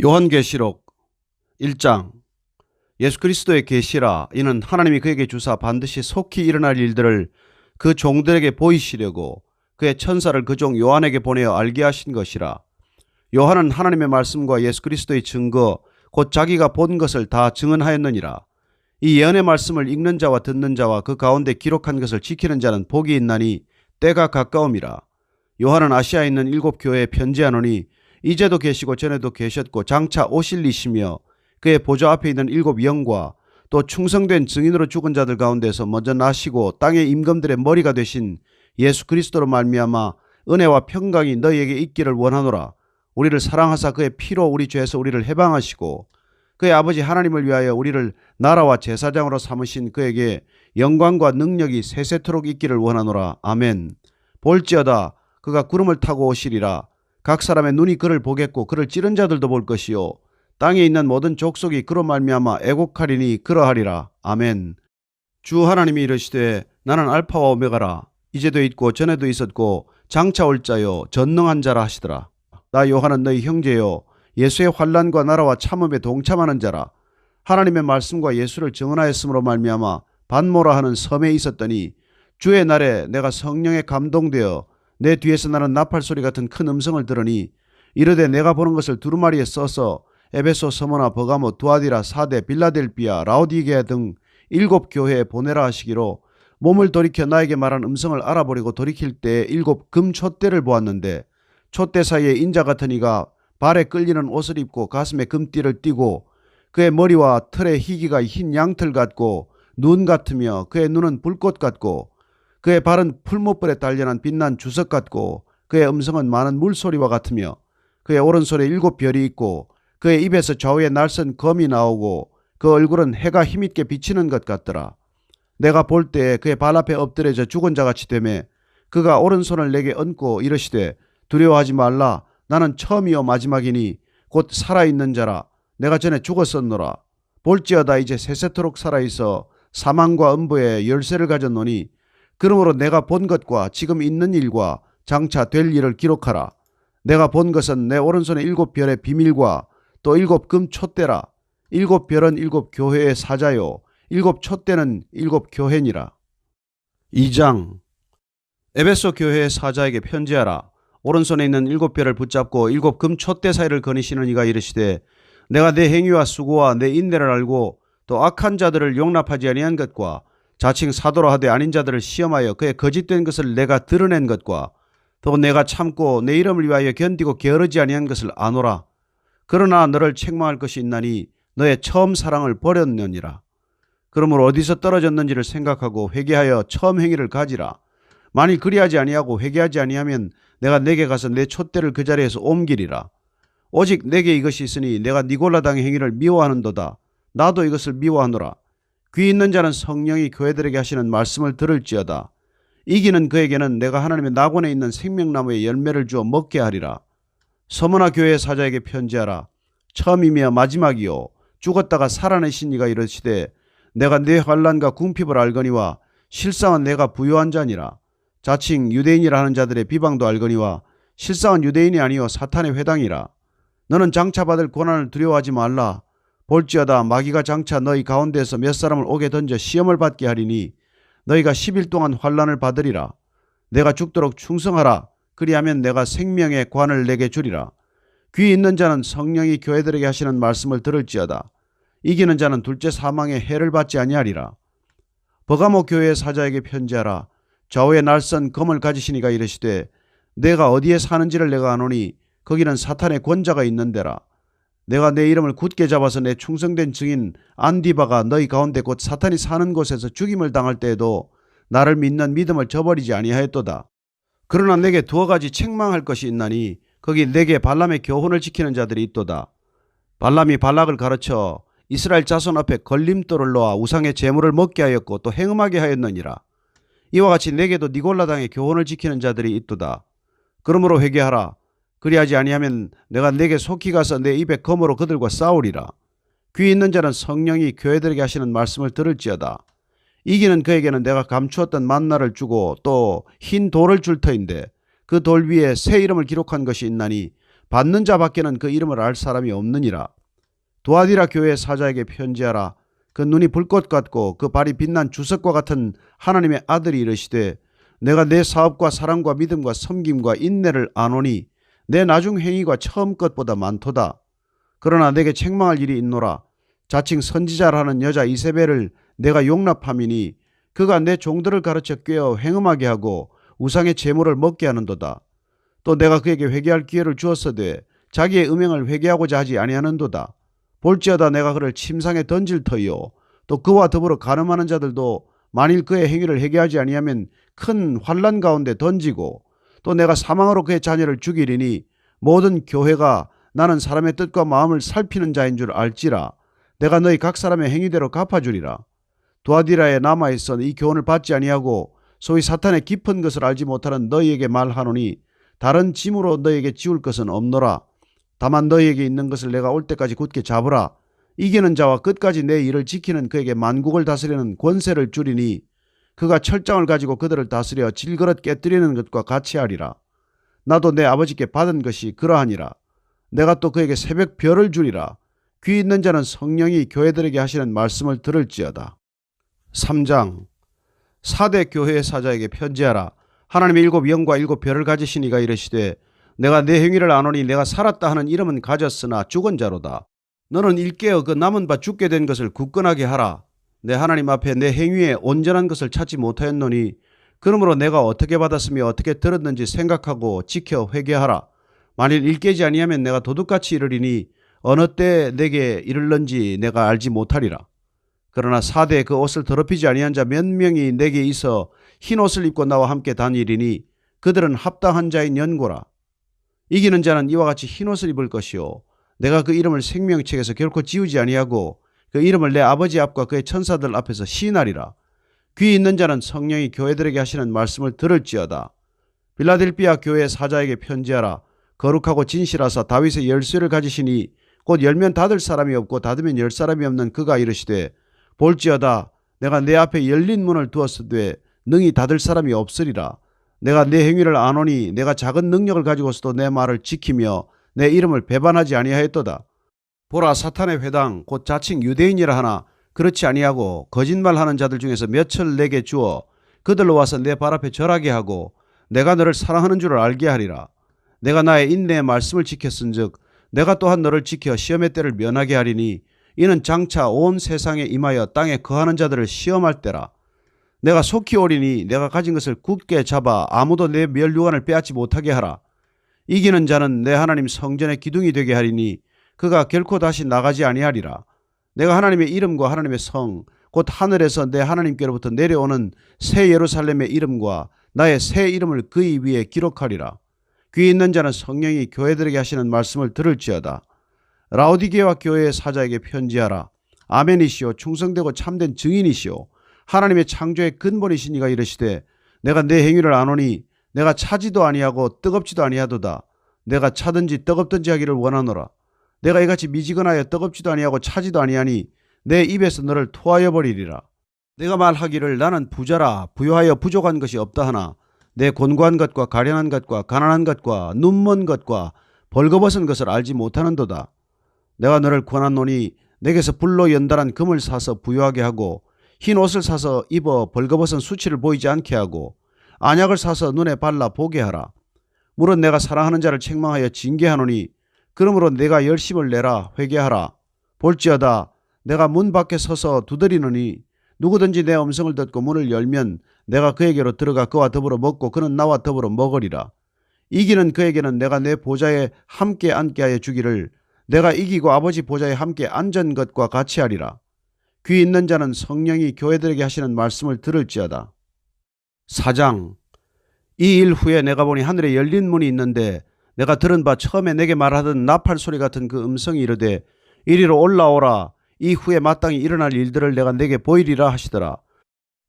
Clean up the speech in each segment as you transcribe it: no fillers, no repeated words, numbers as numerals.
요한계시록 1장. 예수 그리스도의 계시라. 이는 하나님이 그에게 주사 반드시 속히 일어날 일들을 그 종들에게 보이시려고 그의 천사를 그 종 요한에게 보내어 알게 하신 것이라. 요한은 하나님의 말씀과 예수 그리스도의 증거 곧 자기가 본 것을 다 증언하였느니라. 이 예언의 말씀을 읽는 자와 듣는 자와 그 가운데 기록한 것을 지키는 자는 복이 있나니 때가 가까움이라. 요한은 아시아에 있는 7 교회에 편지하노니 이제도 계시고 전에도 계셨고 장차 오실 이시며 그의 보좌 앞에 있는 7 영과 또 충성된 증인으로 죽은 자들 가운데서 먼저 나시고 땅의 임금들의 머리가 되신 예수 그리스도로 말미암아 은혜와 평강이 너희에게 있기를 원하노라. 우리를 사랑하사 그의 피로 우리 죄에서 우리를 해방하시고 그의 아버지 하나님을 위하여 우리를 나라와 제사장으로 삼으신 그에게 영광과 능력이 세세토록 있기를 원하노라. 아멘. 볼지어다 그가 구름을 타고 오시리라. 각 사람의 눈이 그를 보겠고 그를 찌른 자들도 볼 것이요 땅에 있는 모든 족속이 그로 말미암아 애곡하리니 그러하리라. 아멘. 주 하나님이 이르시되 나는 알파와 오메가라. 이제도 있고 전에도 있었고 장차 올 자요 전능한 자라 하시더라. 나 요한은 너희 형제요 예수의 환난과 나라와 참음에 동참하는 자라. 하나님의 말씀과 예수를 증언하였으므로 말미암아 반모라 하는 섬에 있었더니 주의 날에 내가 성령에 감동되어 내 뒤에서 나는 나팔 소리 같은 큰 음성을 들으니 이르되 내가 보는 것을 두루마리에 써서 에베소, 서머나, 버가모, 두아디라, 사대, 빌라델비아, 라오디게아 등 7 교회에 보내라 하시기로 몸을 돌이켜 나에게 말한 음성을 알아보려고 돌이킬 때 7 금 촛대를 보았는데 촛대 사이에 인자 같은 이가 발에 끌리는 옷을 입고 가슴에 금띠를 띠고 그의 머리와 털의 희기가 흰 양털 같고 눈 같으며 그의 눈은 불꽃 같고 그의 발은 풀무불에 단련한 빛난 주석 같고 그의 음성은 많은 물소리와 같으며 그의 오른손에 7 별이 있고 그의 입에서 좌우에 날선 검이 나오고 그 얼굴은 해가 힘있게 비치는 것 같더라. 내가 볼 때에 그의 발 앞에 엎드려져 죽은 자같이 되매 그가 오른손을 내게 얹고 이르시되 두려워하지 말라. 나는 처음이요 마지막이니 곧 살아있는 자라. 내가 전에 죽었었노라. 볼지어다 이제 세세토록 살아있어 사망과 음부의 열쇠를 가졌노니 그러므로 내가 본 것과 지금 있는 일과 장차 될 일을 기록하라. 내가 본 것은 내 오른손에 7 별의 비밀과 또 7 금 촛대라. 7 별은 7 교회의 사자요 7 촛대는 7 교회니라. 2장. 에베소 교회의 사자에게 편지하라. 오른손에 있는 7 별을 붙잡고 7 금 촛대 사이를 거니시는 이가 이르시되 내가 내 행위와 수고와 내 인내를 알고 또 악한 자들을 용납하지 아니한 것과 자칭 사도라 하되 아닌 자들을 시험하여 그의 거짓된 것을 내가 드러낸 것과 또 내가 참고 내 이름을 위하여 견디고 게으르지 아니한 것을 아노라. 그러나 너를 책망할 것이 있나니 너의 처음 사랑을 버렸느니라. 그러므로 어디서 떨어졌는지를 생각하고 회개하여 처음 행위를 가지라. 만일 그리하지 아니하고 회개하지 아니하면 내가 내게 가서 내 촛대를 그 자리에서 옮기리라. 오직 내게 이것이 있으니 내가 니골라당의 행위를 미워하는도다. 나도 이것을 미워하노라. 귀 있는 자는 성령이 교회들에게 하시는 말씀을 들을지어다. 이기는 그에게는 내가 하나님의 낙원에 있는 생명나무의 열매를 주어 먹게 하리라. 서머나 교회의 사자에게 편지하라. 처음이며 마지막이요 죽었다가 살아내신 이가 이르시되 내가 네 환난과 궁핍을 알거니와 실상은 내가 부요한 자니라. 자칭 유대인이라 하는 자들의 비방도 알거니와 실상은 유대인이 아니요 사탄의 회당이라. 너는 장차 받을 고난을 두려워하지 말라. 볼지어다 마귀가 장차 너희 가운데서 몇 사람을 오게 던져 시험을 받게 하리니 너희가 10일 동안 환난을 받으리라. 내가 죽도록 충성하라. 그리하면 내가 생명의 관을 내게 주리라. 귀 있는 자는 성령이 교회들에게 하시는 말씀을 들을지어다. 이기는 자는 둘째 사망의 해를 받지 아니하리라. 버가모 교회의 사자에게 편지하라. 좌우에 날선 검을 가지신 이가 이르시되 내가 어디에 사는지를 내가 아노니 거기는 사탄의 권자가 있는 데라. 내가 내 이름을 굳게 잡아서 내 충성된 증인 안디바가 너희 가운데 곧 사탄이 사는 곳에서 죽임을 당할 때에도 나를 믿는 믿음을 저버리지 아니하였도다. 그러나 내게 2 가지 책망할 것이 있나니 거기 내게 발람의 교훈을 지키는 자들이 있도다. 발람이 발락을 가르쳐 이스라엘 자손 앞에 걸림돌을 놓아 우상의 제물을 먹게 하였고 또 행음하게 하였느니라. 이와 같이 내게도 니골라당의 교훈을 지키는 자들이 있도다. 그러므로 회개하라. 그리하지 아니하면 내가 내게 속히 가서 내 입에 검으로 그들과 싸우리라. 귀 있는 자는 성령이 교회들에게 하시는 말씀을 들을지어다. 이기는 그에게는 내가 감추었던 만나를 주고 또 흰 돌을 줄 터인데 그 돌 위에 새 이름을 기록한 것이 있나니 받는 자밖에는 그 이름을 알 사람이 없느니라. 두아디라 교회 사자에게 편지하라. 그 눈이 불꽃 같고 그 발이 빛난 주석과 같은 하나님의 아들이 이르시되 내가 내 사업과 사랑과 믿음과 섬김과 인내를 아노니 내 나중 행위가 처음 것보다 많도다. 그러나 내게 책망할 일이 있노라. 자칭 선지자라는 여자 이세벨을 내가 용납함이니 그가 내 종들을 가르쳐 꾀어 행음하게 하고 우상의 제물을 먹게 하는도다. 또 내가 그에게 회개할 기회를 주었으되 자기의 음행을 회개하고자 하지 아니하는도다. 볼지어다 내가 그를 침상에 던질 터이요 또 그와 더불어 간음하는 자들도 만일 그의 행위를 회개하지 아니하면 큰 환난 가운데 던지고 또 내가 사망으로 그의 자녀를 죽이리니 모든 교회가 나는 사람의 뜻과 마음을 살피는 자인 줄 알지라. 내가 너희 각 사람의 행위대로 갚아주리라. 두아디라에 남아있어 이 교훈을 받지 아니하고 소위 사탄의 깊은 것을 알지 못하는 너희에게 말하노니 다른 짐으로 너희에게 지울 것은 없노라. 다만 너희에게 있는 것을 내가 올 때까지 굳게 잡으라. 이기는 자와 끝까지 내 일을 지키는 그에게 만국을 다스리는 권세를 주리니 그가 철장을 가지고 그들을 다스려 질그릇 깨뜨리는 것과 같이 하리라. 나도 내 아버지께 받은 것이 그러하니라. 내가 또 그에게 새벽 별을 주리라. 귀 있는 자는 성령이 교회들에게 하시는 말씀을 들을지어다. 3장. 4대 교회의 사자에게 편지하라. 하나님의 7 영과 7 별을 가지신 이가 이르시되 내가 내 행위를 아노니 내가 살았다 하는 이름은 가졌으나 죽은 자로다. 너는 일깨어 그 남은 바 죽게 된 것을 굳건하게 하라. 내 하나님 앞에 내 행위에 온전한 것을 찾지 못하였노니 그러므로 내가 어떻게 받았으며 어떻게 들었는지 생각하고 지켜 회개하라. 만일 일깨지 아니하면 내가 도둑같이 이르리니 어느 때 내게 이를는지 내가 알지 못하리라. 그러나 4대 그 옷을 더럽히지 아니한 자 몇 명이 내게 있어 흰 옷을 입고 나와 함께 다니리니 그들은 합당한 자인 연고라. 이기는 자는 이와 같이 흰 옷을 입을 것이요 내가 그 이름을 생명책에서 결코 지우지 아니하고 그 이름을 내 아버지 앞과 그의 천사들 앞에서 시인하리라. 귀 있는 자는 성령이 교회들에게 하시는 말씀을 들을지어다. 빌라델비아 교회의 사자에게 편지하라. 거룩하고 진실하사 다윗의 열쇠를 가지시니 곧 열면 닫을 사람이 없고 닫으면 열 사람이 없는 그가 이르시되 볼지어다 내가 내 앞에 열린 문을 두었으되 능히 닫을 사람이 없으리라. 내가 내 행위를 아노니 내가 작은 능력을 가지고서도 내 말을 지키며 내 이름을 배반하지 아니하였도다. 보라 사탄의 회당 곧 자칭 유대인이라 하나 그렇지 아니하고 거짓말하는 자들 중에서 몇을 내게 주어 그들로 와서 내 발 앞에 절하게 하고 내가 너를 사랑하는 줄을 알게 하리라. 내가 나의 인내의 말씀을 지켰은즉 내가 또한 너를 지켜 시험의 때를 면하게 하리니 이는 장차 온 세상에 임하여 땅에 거하는 자들을 시험할 때라. 내가 속히 오리니 내가 가진 것을 굳게 잡아 아무도 내 멸류관을 빼앗지 못하게 하라. 이기는 자는 내 하나님 성전의 기둥이 되게 하리니 그가 결코 다시 나가지 아니하리라. 내가 하나님의 이름과 하나님의 성 곧 하늘에서 내 하나님께로부터 내려오는 새 예루살렘의 이름과 나의 새 이름을 그의 위에 기록하리라. 귀 있는 자는 성령이 교회들에게 하시는 말씀을 들을지어다. 라오디게와 교회의 사자에게 편지하라. 아멘이시오 충성되고 참된 증인이시오 하나님의 창조의 근본이신 이가 이르시되 내가 내 행위를 아노니 내가 차지도 아니하고 뜨겁지도 아니하도다. 내가 차든지 뜨겁든지 하기를 원하노라. 내가 이같이 미지근하여 뜨겁지도 아니하고 차지도 아니하니 내 입에서 너를 토하여 버리리라. 내가 말하기를 나는 부자라 부유하여 부족한 것이 없다 하나 내 곤고한 것과 가련한 것과 가난한 것과 눈먼 것과 벌거벗은 것을 알지 못하는도다. 내가 너를 권하노니 내게서 불로 연달한 금을 사서 부유하게 하고 흰 옷을 사서 입어 벌거벗은 수치를 보이지 않게 하고 안약을 사서 눈에 발라 보게 하라. 물은 내가 사랑하는 자를 책망하여 징계하노니 그러므로 내가 열심을 내라 회개하라. 볼지어다 내가 문 밖에 서서 두드리노니 누구든지 내 음성을 듣고 문을 열면 내가 그에게로 들어가 그와 더불어 먹고 그는 나와 더불어 먹으리라. 이기는 그에게는 내가 내 보좌에 함께 앉게 하여 주기를 내가 이기고 아버지 보좌에 함께 앉은 것과 같이 하리라. 귀 있는 자는 성령이 교회들에게 하시는 말씀을 들을지어다. 4장. 이 일 후에 내가 보니 하늘에 열린 문이 있는데 내가 들은 바 처음에 내게 말하던 나팔 소리 같은 그 음성이 이르되 이리로 올라오라. 이 후에 마땅히 일어날 일들을 내가 내게 보이리라 하시더라.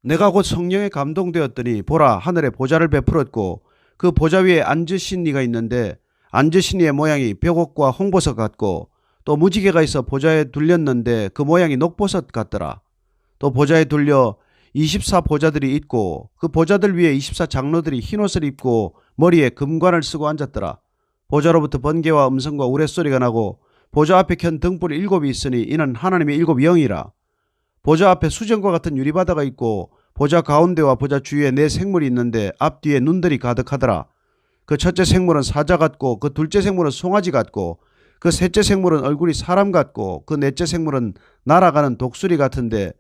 내가 곧 성령에 감동되었더니 보라 하늘에 보좌를 베풀었고 그 보좌 위에 앉으신 이가 있는데 앉으신 이의 모양이 벽옥과 홍보석 같고 또 무지개가 있어 보좌에 둘렸는데 그 모양이 녹보석 같더라. 또 보좌에 둘려 24 보좌들이 있고 그 보좌들 위에 24 장로들이 흰옷을 입고 머리에 금관을 쓰고 앉았더라. 보좌로부터 번개와 음성과 우레소리가 나고 보좌 앞에 켠 등불이 7이 있으니 이는 하나님의 7 영이라. 보좌 앞에 수정과 같은 유리바다가 있고 보좌 가운데와 보좌 주위에 4 생물이 있는데 앞뒤에 눈들이 가득하더라. 그 첫째 생물은 사자 같고 그 둘째 생물은 송아지 같고 그 셋째 생물은 얼굴이 사람 같고 그 넷째 생물은 날아가는 독수리 같은데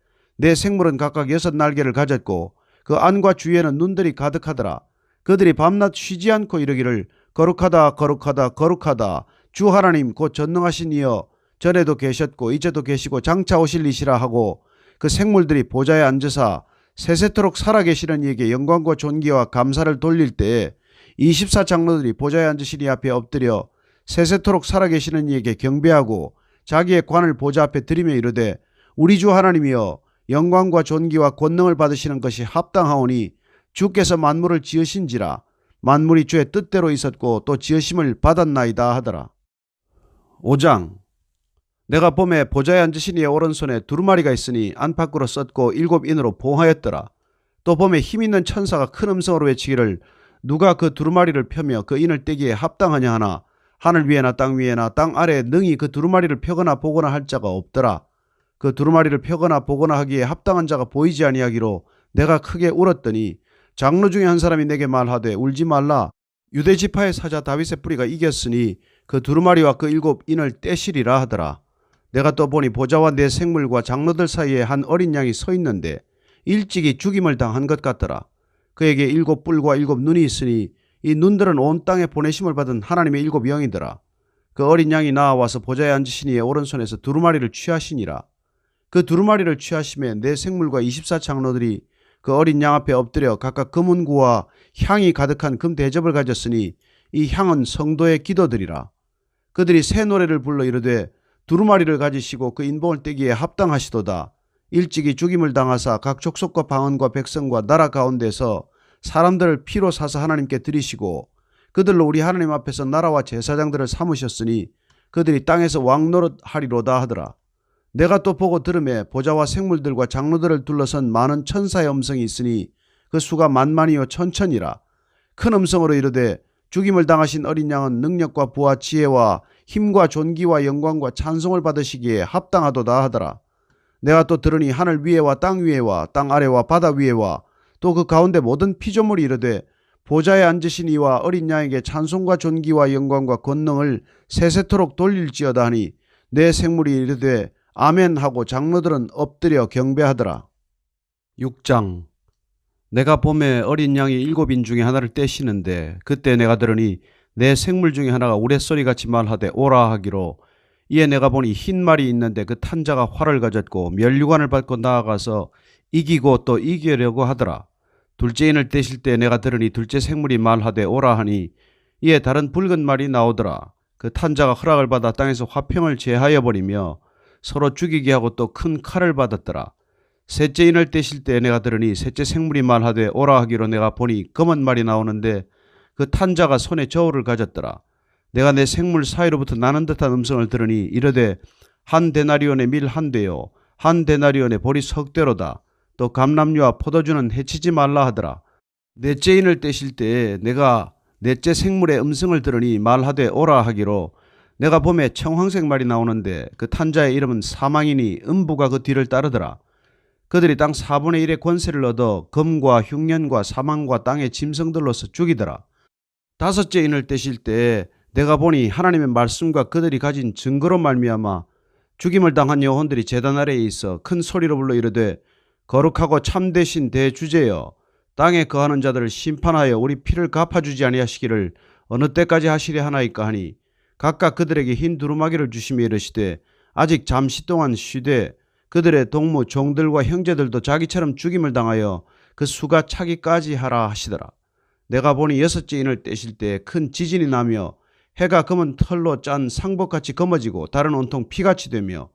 4 생물은 각각 6 날개를 가졌고 그 안과 주위에는 눈들이 가득하더라. 그들이 밤낮 쉬지 않고 이르기를 거룩하다 거룩하다 거룩하다 주 하나님 곧 전능하신 이여 전에도 계셨고 이제도 계시고 장차 오실 이시라 하고 그 생물들이 보좌에 앉으사 세세토록 살아계시는 이에게 영광과 존귀와 감사를 돌릴 때에 24장로들이 보좌에 앉으신 이 앞에 엎드려 세세토록 살아계시는 이에게 경배하고 자기의 관을 보좌 앞에 드리며 이르되 우리 주 하나님이여 영광과 존귀와 권능을 받으시는 것이 합당하오니 주께서 만물을 지으신지라 만물이 주의 뜻대로 있었고 또 지으심을 받았나이다 하더라. 5장. 내가 봄에 보좌에 앉으신 이의 오른손에 두루마리가 있으니 안팎으로 썼고 7인으로 봉하였더라. 또 봄에 힘있는 천사가 큰 음성으로 외치기를 누가 그 두루마리를 펴며 그 인을 떼기에 합당하냐 하나 하늘 위에나 땅 위에나 땅 아래에 능히 그 두루마리를 펴거나 보거나 할 자가 없더라. 그 두루마리를 펴거나 보거나 하기에 합당한 자가 보이지 아니하기로 내가 크게 울었더니 장로 중에 한 사람이 내게 말하되 울지 말라. 유대 지파의 사자 다윗의 뿌리가 이겼으니 그 두루마리와 그 7인을 떼시리라 하더라. 내가 또 보니 보좌와 4 생물과 장로들 사이에 한 어린 양이 서 있는데 일찍이 죽임을 당한 것 같더라. 그에게 7 뿔과 7 눈이 있으니 이 눈들은 온 땅에 보내심을 받은 하나님의 7 영이더라. 그 어린 양이 나와서 보좌에 앉으신 이의 오른손에서 두루마리를 취하시니라. 그 두루마리를 취하심에 4 생물과 24장로들이 그 어린 양 앞에 엎드려 각각 금은구와 향이 가득한 금 대접을 가졌으니 이 향은 성도의 기도들이라. 그들이 새 노래를 불러 이르되 두루마리를 가지시고 그 인봉을 떼기에 합당하시도다. 일찍이 죽임을 당하사 각 족속과 방언과 백성과 나라 가운데서 사람들을 피로 사서 하나님께 드리시고 그들로 우리 하나님 앞에서 나라와 제사장들을 삼으셨으니 그들이 땅에서 왕노릇 하리로다 하더라. 내가 또 보고 들음에 보좌와 생물들과 장로들을 둘러선 많은 천사의 음성이 있으니 그 수가 만만이요 천천이라. 큰 음성으로 이르되 죽임을 당하신 어린 양은 능력과 부와 지혜와 힘과 존귀와 영광과 찬송을 받으시기에 합당하도다 하더라. 내가 또 들으니 하늘 위에와 땅 위에와 땅 아래와 바다 위에와 또 그 가운데 모든 피조물이 이르되 보좌에 앉으신 이와 어린 양에게 찬송과 존귀와 영광과 권능을 세세토록 돌릴지어다 하니 내 생물이 이르되 아멘 하고 장로들은 엎드려 경배하더라. 6장. 내가 봄에 어린 양이 7인 중에 하나를 떼시는데 그때 내가 들으니 내 생물 중에 하나가 우레소리같이 말하되 오라 하기로 이에 내가 보니 흰 말이 있는데 그 탄 자가 활을 가졌고 면류관을 받고 나아가서 이기고 또 이기려고 하더라. 둘째 인을 떼실 때 내가 들으니 둘째 생물이 말하되 오라 하니 이에 다른 붉은 말이 나오더라. 그 탄 자가 허락을 받아 땅에서 화평을 제하여 버리며 서로 죽이게 하고 또 큰 칼을 받았더라. 셋째 인을 떼실 때 내가 들으니 셋째 생물이 말하되 오라 하기로 내가 보니 검은 말이 나오는데 그 탄 자가 손에 저울을 가졌더라. 내가 내 생물 사이로부터 나는 듯한 음성을 들으니 이르되 한 데나리온의 밀 한 대요 한 데나리온의 보리 석 대로다. 또 감람류와 포도주는 해치지 말라 하더라. 넷째 인을 떼실 때에 내가 넷째 생물의 음성을 들으니 말하되 오라 하기로 내가 봄에 청황색 말이 나오는데 그 탄자의 이름은 사망이니 음부가 그 뒤를 따르더라. 그들이 땅 4분의 1의 권세를 얻어 검과 흉년과 사망과 땅의 짐승들로서 죽이더라. 다섯째 인을 떼실 때에 내가 보니 하나님의 말씀과 그들이 가진 증거로 말미암아 죽임을 당한 영혼들이 제단 아래에 있어 큰 소리로 불러 이르되 거룩하고 참되신 대주제여 땅에 거하는 자들을 심판하여 우리 피를 갚아주지 아니하시기를 어느 때까지 하시려 하나이까 하니 각각 그들에게 흰 두루마기를 주시며 이르시되 아직 잠시 동안 쉬되 그들의 동무 종들과 형제들도 자기처럼 죽임을 당하여 그 수가 차기까지 하라 하시더라. 내가 보니 여섯째 인을 떼실 때 큰 지진이 나며 해가 검은 털로 짠 상복같이 검어지고 달은 온통 피같이 되며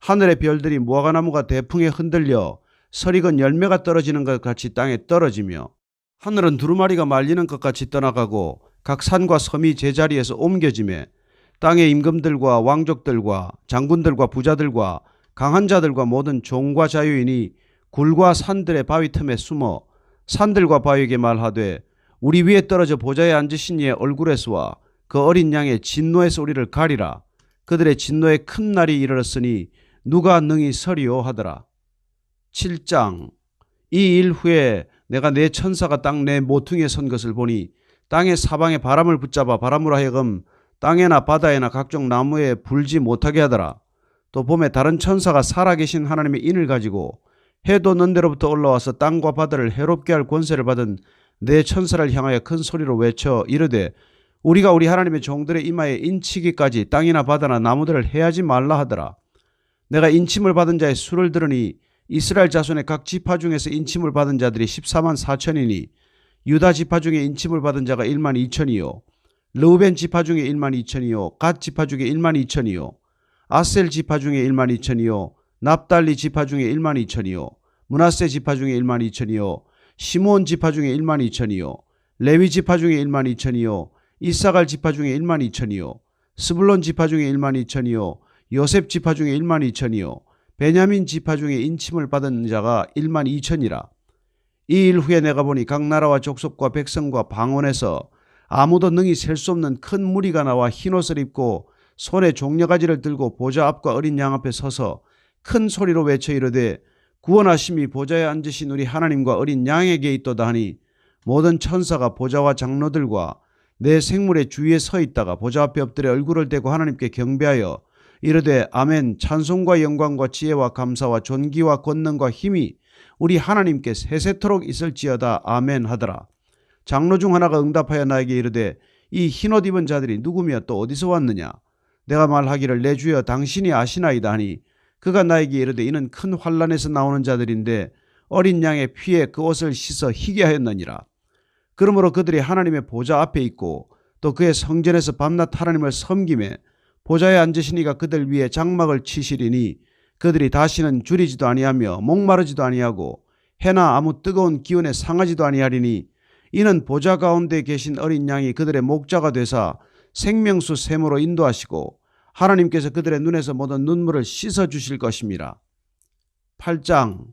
하늘의 별들이 무화과나무가 대풍에 흔들려 설익은 열매가 떨어지는 것 같이 땅에 떨어지며 하늘은 두루마리가 말리는 것 같이 떠나가고 각 산과 섬이 제자리에서 옮겨지며 땅의 임금들과 왕족들과 장군들과 부자들과 강한 자들과 모든 종과 자유인이 굴과 산들의 바위 틈에 숨어 산들과 바위에게 말하되 우리 위에 떨어져 보좌에 앉으신 이의 얼굴에서와 그 어린 양의 진노에서 우리를 가리라. 그들의 진노에 큰 날이 이르렀으니 누가 능히 서리요 하더라. 7장. 이 일 후에 내가 내 천사가 땅 내 모퉁이에 선 것을 보니 땅의 사방에 바람을 붙잡아 바람으로 하여금 땅에나 바다에나 각종 나무에 불지 못하게 하더라. 또 봄에 다른 천사가 살아계신 하나님의 인을 가지고 해도 넌데로부터 올라와서 땅과 바다를 해롭게 할 권세를 받은 내 천사를 향하여 큰 소리로 외쳐 이르되 우리가 우리 하나님의 종들의 이마에 인치기까지 땅이나 바다나 나무들을 해하지 말라 하더라. 내가 인침을 받은 자의 수를 들으니 이스라엘 자손의 각 지파 중에서 인침을 받은 자들이 14만 4천이니 유다 지파 중에 인침을 받은 자가 1만 2천이요 르우벤 지파 중에 1만 2천이요 갓 지파 중에 1만 2천이요 아셀 지파 중에 1만 2천이요 납달리 지파 중에 1만 2천이요 므낫세 지파 중에 1만 2천이요 시므온 지파 중에 1만 2천이요 레위 지파 중에 1만 2천이요 이사갈 지파 중에 1만 2천이요 스불론 지파 중에 1만 2천이요 요셉 지파 중에 1만 2천이요 베냐민 지파 중에 인침을 받은 자가 1만 2천이라. 이 일 후에 내가 보니 각 나라와 족속과 백성과 방언에서 아무도 능히 셀 수 없는 큰 무리가 나와 흰옷을 입고 손에 종려가지를 들고 보좌 앞과 어린 양 앞에 서서 큰 소리로 외쳐 이르되 구원하심이 보좌에 앉으신 우리 하나님과 어린 양에게 있도다 하니 모든 천사가 보좌와 장로들과 내 생물의 주위에 서 있다가 보좌 앞에 엎드려 얼굴을 대고 하나님께 경배하여 이르되 아멘. 찬송과 영광과 지혜와 감사와 존귀와 권능과 힘이 우리 하나님께 세세토록 있을지어다. 아멘 하더라. 장로 중 하나가 응답하여 나에게 이르되 이 흰옷 입은 자들이 누구며 또 어디서 왔느냐. 내가 말하기를 내 주여 당신이 아시나이다 하니 그가 나에게 이르되 이는 큰 환란에서 나오는 자들인데 어린 양의 피에 그 옷을 씻어 희게 하였느니라. 그러므로 그들이 하나님의 보좌 앞에 있고 또 그의 성전에서 밤낮 하나님을 섬기매 보좌에 앉으시니가 그들 위에 장막을 치시리니 그들이 다시는 줄이지도 아니하며 목마르지도 아니하고 해나 아무 뜨거운 기운에 상하지도 아니하리니 이는 보좌 가운데 계신 어린 양이 그들의 목자가 되사 생명수 샘으로 인도하시고 하나님께서 그들의 눈에서 모든 눈물을 씻어 주실 것임이라. 8장.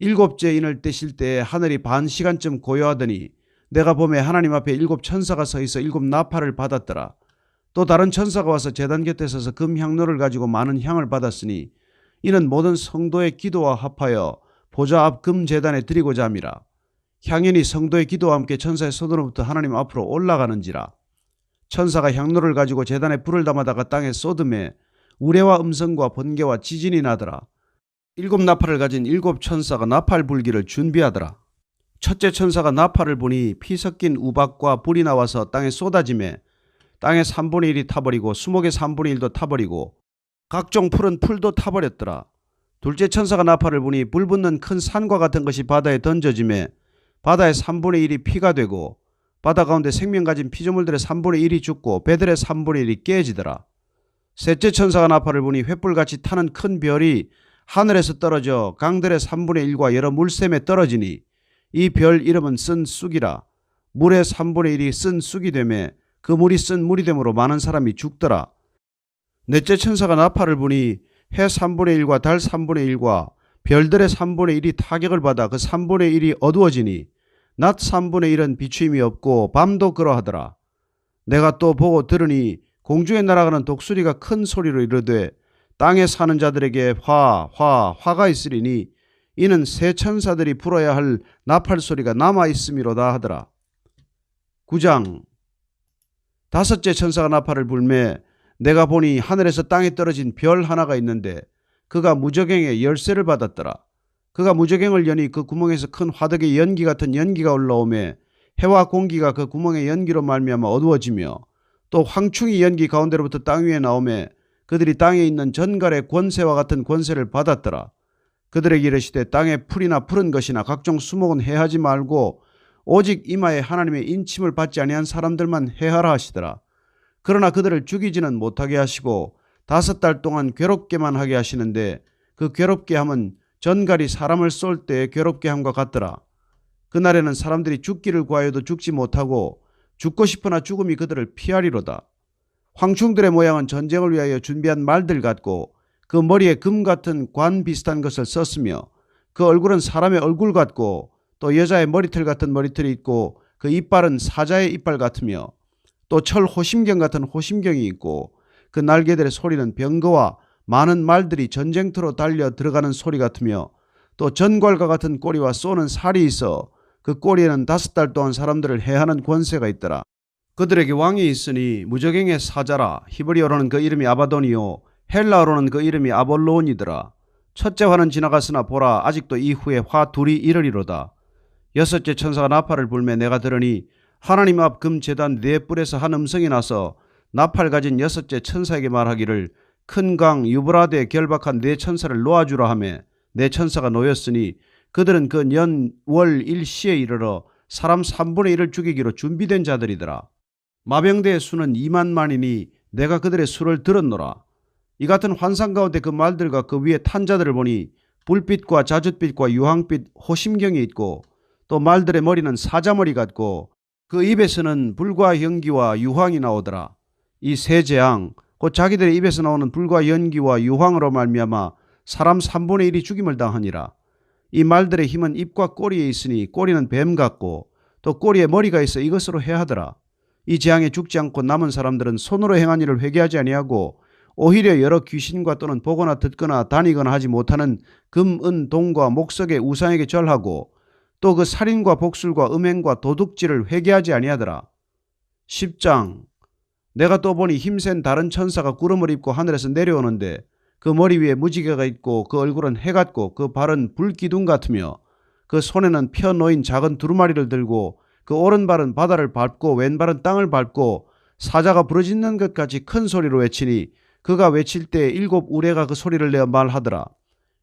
일곱째 인을 떼실 때에 하늘이 반 시간쯤 고요하더니 내가 보매 하나님 앞에 7 천사가 서 있어 7 나팔을 받았더라. 또 다른 천사가 와서 제단 곁에 서서 금향로를 가지고 많은 향을 받았으니 이는 모든 성도의 기도와 합하여 보좌 앞 금제단에 드리고자 함이라. 향연이 성도의 기도와 함께 천사의 손으로부터 하나님 앞으로 올라가는지라. 천사가 향로를 가지고 제단에 불을 담아다가 땅에 쏟음에 우레와 음성과 번개와 지진이 나더라. 7 나팔을 가진 7 천사가 나팔 불기를 준비하더라. 첫째 천사가 나팔을 보니 피 섞인 우박과 불이 나와서 땅에 쏟아지매 땅의 3분의 1이 타버리고 수목의 3분의 1도 타버리고 각종 푸른 풀도 타버렸더라. 둘째 천사가 나팔을 보니 불붙는 큰 산과 같은 것이 바다에 던져지매 바다의 3분의 1이 피가 되고 바다 가운데 생명 가진 피조물들의 3분의 1이 죽고 배들의 3분의 1이 깨지더라. 셋째 천사가 나팔을 보니 횃불같이 타는 큰 별이 하늘에서 떨어져 강들의 3분의 1과 여러 물샘에 떨어지니 이 별 이름은 쓴 쑥이라. 물의 3분의 1이 쓴 쑥이 되매 그 물이 쓴 물이 되므로 많은 사람이 죽더라. 넷째 천사가 나팔을 보니 해 3분의 1과 달 3분의 1과 별들의 3분의 1이 타격을 받아 그 3분의 1이 어두워지니 낮 3분의 1은 비추임이 없고 밤도 그러하더라. 내가 또 보고 들으니 공중에 날아가는 독수리가 큰 소리로 이르되 땅에 사는 자들에게 화가 있으리니 이는 새 천사들이 불어야 할 나팔 소리가 남아 있음이로다 하더라. 9장. 다섯째 천사가 나팔을 불매 내가 보니 하늘에서 땅에 떨어진 별 하나가 있는데 그가 무저갱의 열쇠를 받았더라. 그가 무저갱을 여니 그 구멍에서 큰 화덕의 연기 같은 연기가 올라오매 해와 공기가 그 구멍의 연기로 말미암아 어두워지며 또 황충이 연기 가운데로부터 땅 위에 나오매 그들이 땅에 있는 전갈의 권세와 같은 권세를 받았더라. 그들에게 이르시되 땅에 풀이나 푸른 것이나 각종 수목은 해하지 말고 오직 이마에 하나님의 인침을 받지 아니한 사람들만 해하라 하시더라. 그러나 그들을 죽이지는 못하게 하시고 5달 동안 괴롭게만 하게 하시는데 그 괴롭게 함은 전갈이 사람을 쏠 때 괴롭게 함과 같더라. 그날에는 사람들이 죽기를 구하여도 죽지 못하고 죽고 싶으나 죽음이 그들을 피하리로다. 황충들의 모양은 전쟁을 위하여 준비한 말들 같고 그 머리에 금 같은 관 비슷한 것을 썼으며 그 얼굴은 사람의 얼굴 같고 또 여자의 머리털 같은 머리털이 있고 그 이빨은 사자의 이빨 같으며 또 철 호심경 같은 호심경이 있고 그 날개들의 소리는 병거와 많은 말들이 전쟁터로 달려 들어가는 소리 같으며 또 전괄과 같은 꼬리와 쏘는 살이 있어 그 꼬리에는 5달 동안 사람들을 해하는 권세가 있더라. 그들에게 왕이 있으니 무저갱의 사자라. 히브리어로는 그 이름이 아바돈이요 헬라어로는 그 이름이 아볼론이더라. 첫째 화는 지나갔으나 보라 아직도 이후에 화 둘이 이르리로다. 여섯째 천사가 나팔을 불매 내가 들으니 하나님 앞 금제단 네 뿔에서 한 음성이 나서 나팔 가진 여섯째 천사에게 말하기를 큰 강 유브라데에 결박한 네 천사를 놓아주라 하며 네 천사가 놓였으니 그들은 그 년 월 일시에 이르러 사람 3분의 1을 죽이기로 준비된 자들이더라. 마병대의 수는 2만만이니 내가 그들의 수를 들었노라. 이 같은 환상 가운데 그 말들과 그 위에 탄 자들을 보니 불빛과 자줏빛과 유황빛 호심경이 있고 또 말들의 머리는 사자머리 같고 그 입에서는 불과 연기와 유황이 나오더라. 이 세 재앙 곧 자기들의 입에서 나오는 불과 연기와 유황으로 말미암아 사람 3분의 1이 죽임을 당하니라. 이 말들의 힘은 입과 꼬리에 있으니 꼬리는 뱀 같고 또 꼬리에 머리가 있어 이것으로 해하더라. 이 재앙에 죽지 않고 남은 사람들은 손으로 행한 일을 회개하지 아니하고 오히려 여러 귀신과 또는 보거나 듣거나 다니거나 하지 못하는 금, 은, 동과 목석의 우상에게 절하고 또 그 살인과 복술과 음행과 도둑질을 회개하지 아니하더라. 10장 내가 또 보니 힘센 다른 천사가 구름을 입고 하늘에서 내려오는데 그 머리 위에 무지개가 있고 그 얼굴은 해 같고 그 발은 불기둥 같으며 그 손에는 펴놓인 작은 두루마리를 들고 그 오른발은 바다를 밟고 왼발은 땅을 밟고 사자가 부르짖는 것 같이 큰 소리로 외치니 그가 외칠 때 7 우레가 그 소리를 내어 말하더라.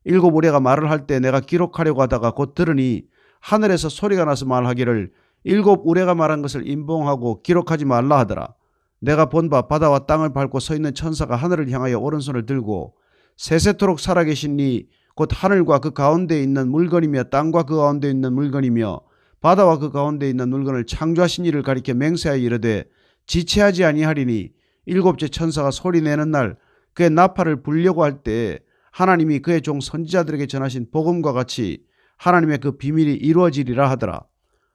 7 우레가 말을 할 때 내가 기록하려고 하다가 곧 들으니 하늘에서 소리가 나서 말하기를 7 우레가 말한 것을 임봉하고 기록하지 말라 하더라. 내가 본 바 바다와 땅을 밟고 서 있는 천사가 하늘을 향하여 오른손을 들고 세세토록 살아계신 이 곧 하늘과 그 가운데에 있는 물건이며 땅과 그 가운데 있는 물건이며 바다와 그 가운데 있는 물건을 창조하신 이를 가리켜 맹세하여 이르되 지체하지 아니하리니 일곱째 천사가 소리내는 날 그의 나팔을 불려고 할 때 하나님이 그의 종 선지자들에게 전하신 복음과 같이 하나님의 그 비밀이 이루어지리라 하더라.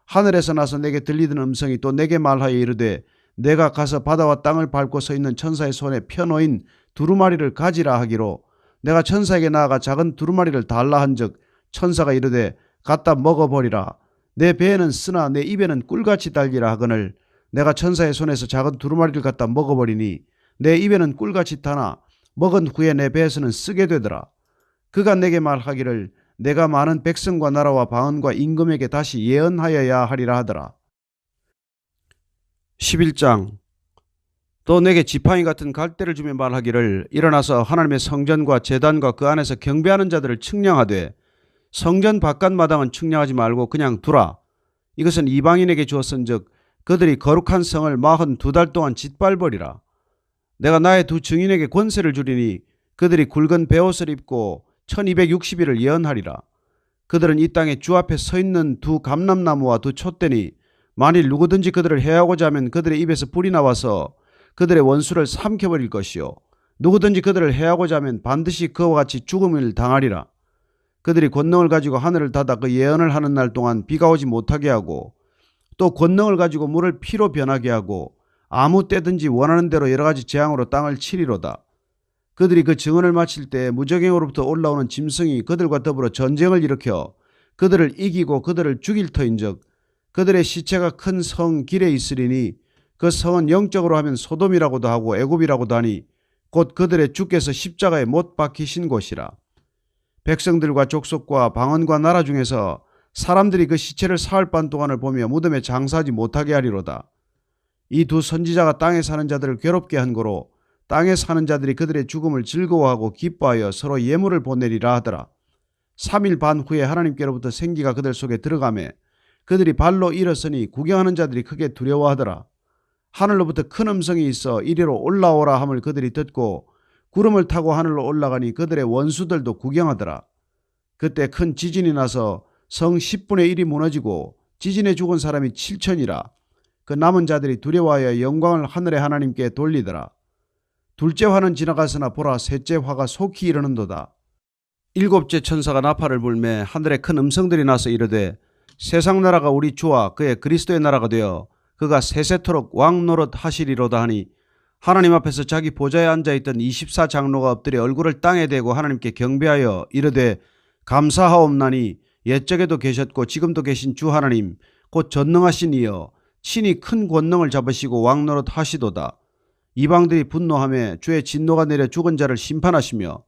하늘에서 나서 내게 들리던 음성이 또 내게 말하여 이르되 내가 가서 바다와 땅을 밟고 서 있는 천사의 손에 펴놓인 두루마리를 가지라 하기로 내가 천사에게 나아가 작은 두루마리를 달라 한즉 천사가 이르되 갖다 먹어버리라. 내 배에는 쓰나 내 입에는 꿀같이 달리라 하거늘 내가 천사의 손에서 작은 두루마리를 갖다 먹어버리니 내 입에는 꿀같이 타나 먹은 후에 내 배에서는 쓰게 되더라. 그가 내게 말하기를 내가 많은 백성과 나라와 방언과 임금에게 다시 예언하여야 하리라 하더라. 11장 또 내게 지팡이 같은 갈대를 주며 말하기를 일어나서 하나님의 성전과 제단과 그 안에서 경배하는 자들을 측량하되 성전 바깥 마당은 측량하지 말고 그냥 두라. 이것은 이방인에게 주었은즉 그들이 거룩한 성을 42달 동안 짓밟으리라. 내가 나의 두 증인에게 권세를 주리니 그들이 굵은 베옷을 입고 1260일을 예언하리라. 그들은 이 땅에 주 앞에 서 있는 두 감람나무와 두 촛대니 만일 누구든지 그들을 해하고자 하면 그들의 입에서 불이 나와서 그들의 원수를 삼켜버릴 것이요 누구든지 그들을 해하고자 하면 반드시 그와 같이 죽음을 당하리라. 그들이 권능을 가지고 하늘을 닫아 그 예언을 하는 날 동안 비가 오지 못하게 하고 또 권능을 가지고 물을 피로 변하게 하고 아무 때든지 원하는 대로 여러 가지 재앙으로 땅을 치리로다. 그들이 그 증언을 마칠 때 무저갱으로부터 올라오는 짐승이 그들과 더불어 전쟁을 일으켜 그들을 이기고 그들을 죽일 터인즉 그들의 시체가 큰 성 길에 있으리니 그 성은 영적으로 하면 소돔이라고도 하고 애굽이라고도 하니 곧 그들의 주께서 십자가에 못 박히신 곳이라. 백성들과 족속과 방언과 나라 중에서 사람들이 그 시체를 사흘 반 동안을 보며 무덤에 장사하지 못하게 하리로다. 이 두 선지자가 땅에 사는 자들을 괴롭게 한 거로 땅에 사는 자들이 그들의 죽음을 즐거워하고 기뻐하여 서로 예물을 보내리라 하더라. 3일 반 후에 하나님께로부터 생기가 그들 속에 들어가매 그들이 발로 일어서니 구경하는 자들이 크게 두려워하더라. 하늘로부터 큰 음성이 있어 이리로 올라오라 함을 그들이 듣고 구름을 타고 하늘로 올라가니 그들의 원수들도 구경하더라. 그때 큰 지진이 나서 성 10분의 1이 무너지고 지진에 죽은 사람이 7천이라. 그 남은 자들이 두려워하여 영광을 하늘의 하나님께 돌리더라. 둘째 화는 지나갔으나 보라 셋째 화가 속히 이르는도다. 일곱째 천사가 나팔을 불매 하늘에 큰 음성들이 나서 이르되 세상 나라가 우리 주와 그의 그리스도의 나라가 되어 그가 세세토록 왕노릇 하시리로다 하니 하나님 앞에서 자기 보좌에 앉아있던 24장로가 엎드려 얼굴을 땅에 대고 하나님께 경배하여 이르되 감사하옵나니 옛적에도 계셨고 지금도 계신 주 하나님 곧 전능하신 이여 친히 큰 권능을 잡으시고 왕노릇 하시도다. 이방들이 분노하며 주의 진노가 내려 죽은 자를 심판하시며